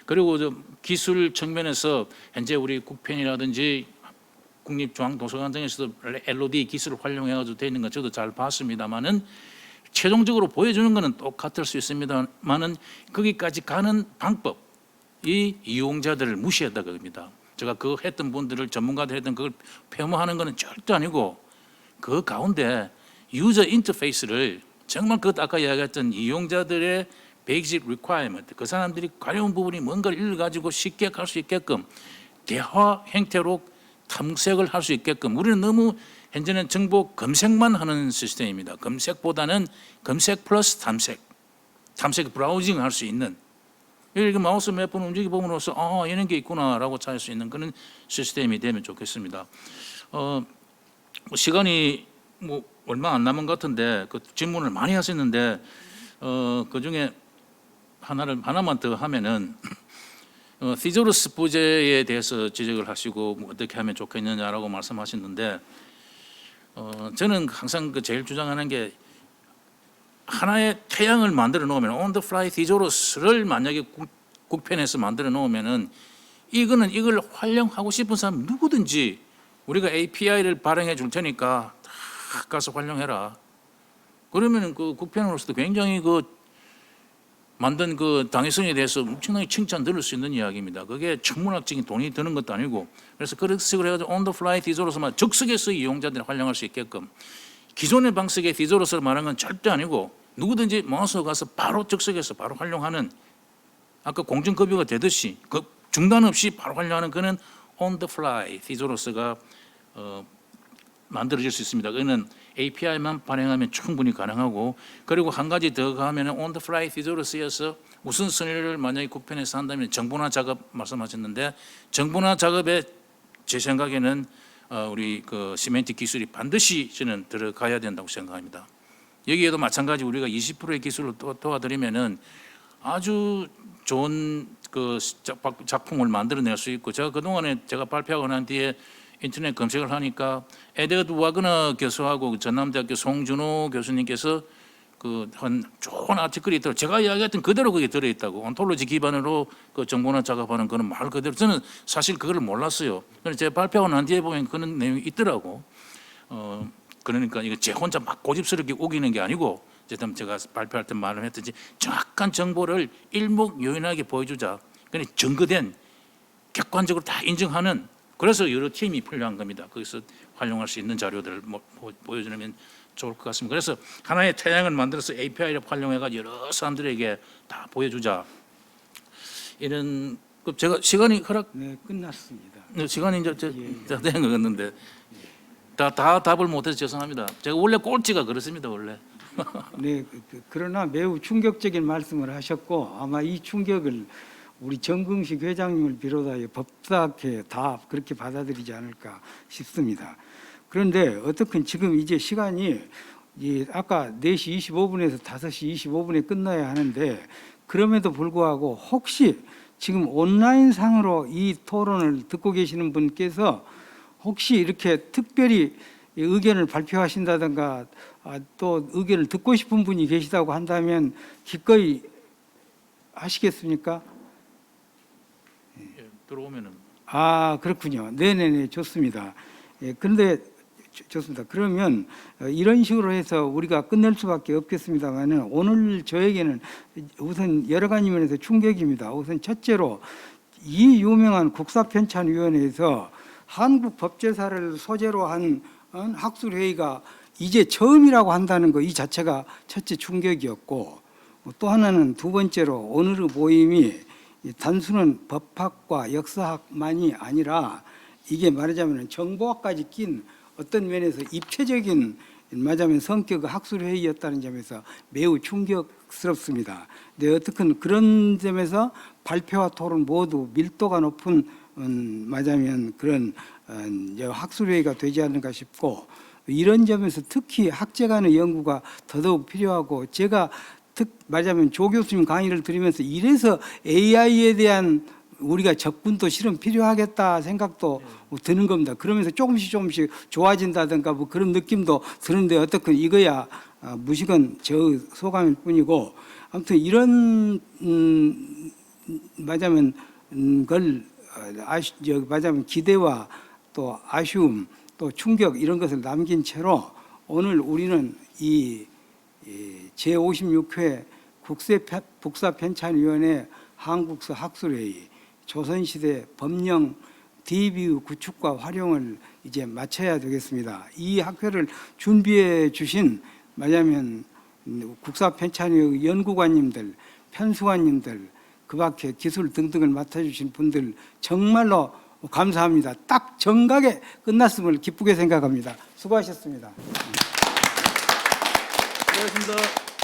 그리고 기술 측면에서 현재 우리 국편이라든지 국립중앙도서관 등에서도 LOD 기술을 활용해가지고 되어 있는 건 저도 잘 봤습니다만은 최종적으로 보여주는 것은 똑같을 수 있습니다만은 거기까지 가는 방법이 이용자들을 무시했다 그겁니다. 제가 그 했던 분들을 전문가들 했던 그걸 폄하하는 것은 절대 아니고 그 가운데 유저 인터페이스를 정말 그 아까 이야기했던 이용자들의 베이직 리퀘어먼트 그 사람들이 가려운 부분이 뭔가를 읽어가지고 쉽게 할 수 있게끔 대화 형태로 탐색을 할 수 있게끔 우리는 너무 현재는 정보 검색만 하는 시스템입니다. 검색보다는 검색 플러스 탐색 브라우징 할 수 있는 이렇게 마우스 몇 번 움직여 봄으로써 이런 게 있구나라고 찾을 수 있는 그런 시스템이 되면 좋겠습니다. 시간이 뭐 얼마 안 남은 것 같은데 그 질문을 많이 하셨는데 그 중에 하나만 더 하면은 티조로스 부재에 대해서 지적을 하시고 뭐 어떻게 하면 좋겠느냐라고 말씀하셨는데 저는 항상 그 제일 주장하는 게 하나의 태양을 만들어 놓으면 on the fly 티조로스를 만약에 국편에서 만들어 놓으면은 이걸 활용하고 싶은 사람 누구든지 우리가 API를 발행해 줄 테니까 다 가서 활용해라. 그러면은 그 국편으로서도 굉장히 그 만든 그 당위성에 대해서 엄청나게 칭찬 들을 수 있는 이야기입니다. 그게 천문학적인 돈이 드는 것도 아니고 그래서 그런 식으로 해가지고 on the fly 디조로서만 적석에서 이용자들이 활용할 수 있게끔 기존의 방식의 디조로서를 말하는 건 절대 아니고 누구든지 마우스 가서 바로 적석에서 바로 활용하는 아까 공정급여가 되듯이 그 중단 없이 바로 활용하는 그는 on the fly 디조로서가 만들어질 수 있습니다. 그는 API만 발행하면 충분히 가능하고, 그리고 한 가지 더 가면 on the fly thesaurus에서 우선순위를 만약에 국편에서 한다면 정보나 작업 말씀하셨는데, 정보나 작업에 제 생각에는 우리 그 시멘틱 기술이 반드시 저는 들어가야 된다고 생각합니다. 여기에도 마찬가지 우리가 20%의 기술을 도와드리면은 아주 좋은 그 작품을 만들어낼 수 있고, 제가 그동안에 제가 발표하고 난 뒤에 인터넷 검색을 하니까 에드워드 와그너 교수하고 전남대학교 송준호 교수님께서 그 한 좋은 아티클이 있더라고요. 제가 이야기했던 그대로 그게 들어있다고. 온톨로지 기반으로 그 정보나 작업하는 그런 말 그대로. 저는 사실 그걸 몰랐어요. 그래서 제가 발표하고 난 뒤에 보면 그런 내용이 있더라고. 그러니까 이거 제 혼자 막 고집스럽게 우기는 게 아니고, 어쨌든 제가 발표할 때 말을 했듯이 정확한 정보를 일목요연하게 보여주자. 그러니까 증거된 객관적으로 다 인정하는, 그래서 여러 팀이 필요한 겁니다. 거기서 활용할 수 있는 자료들을 보여주면 좋을 것 같습니다. 그래서 하나의 태양을 만들어서 API를 활용해가지고 여러 사람들에게 다 보여주자. 이런 제가 시간이 네, 끝났습니다. 시간이 이제 된 것 같는데 다 답을 못해서 죄송합니다. 제가 원래 꼴찌가 그렇습니다, 원래. 네, 그러나 매우 충격적인 말씀을 하셨고, 아마 이 충격을 우리 정근식 회장님을 비롯하여 법사학회 다 그렇게 받아들이지 않을까 싶습니다. 그런데 어떻든 지금 이제 시간이 아까 4시 25분에서 5시 25분에 끝나야 하는데, 그럼에도 불구하고 혹시 지금 온라인 상으로 이 토론을 듣고 계시는 분께서 혹시 이렇게 특별히 의견을 발표하신다든가 또 의견을 듣고 싶은 분이 계시다고 한다면 기꺼이 하시겠습니까? 들어오면은. 그렇군요. 네네네, 좋습니다. 그런데 좋습니다. 그러면 이런 식으로 해서 우리가 끝낼 수밖에 없겠습니다만은, 오늘 저에게는 우선 여러 가지 면에서 충격입니다. 우선 첫째로 이 유명한 국사편찬위원회에서 한국 법제사를 소재로 한 학술회의가 이제 처음이라고 한다는 거, 이 자체가 첫째 충격이었고, 또 하나는 두 번째로 오늘의 모임이 단순한 법학과 역사학만이 아니라 이게 말하자면 정보학까지 낀 어떤 면에서 입체적인 말하자면 성격의 학술회의였다는 점에서 매우 충격스럽습니다. 근데 어떻든 그런 점에서 발표와 토론 모두 밀도가 높은 말하자면 그런 학술회의가 되지 않는가 싶고, 이런 점에서 특히 학제 간의 연구가 더더욱 필요하고, 제가 말하자면 조 교수님 강의를 들으면서 이래서 AI에 대한 우리가 접근도 실은 필요하겠다 생각도 드는 겁니다. 그러면서 조금씩 좋아진다든가 뭐 그런 느낌도 드는데, 어떻든 이거야 무식은 저 소감일 뿐이고, 아무튼 이런 말하자면 걸 말하자면 기대와 또 아쉬움 또 충격 이런 것을 남긴 채로 오늘 우리는 이 제56회 국사편찬위원회 한국서 학술회의 조선시대 법령 DBU 구축과 활용을 이제 마쳐야 되겠습니다. 이 학회를 준비해 주신 말하자면 국사편찬위의 연구관님들, 편수관님들, 그 밖에 기술 등등을 맡아주신 분들 정말로 감사합니다. 딱 정각에 끝났음을 기쁘게 생각합니다. 수고하셨습니다. 수고하셨습니다.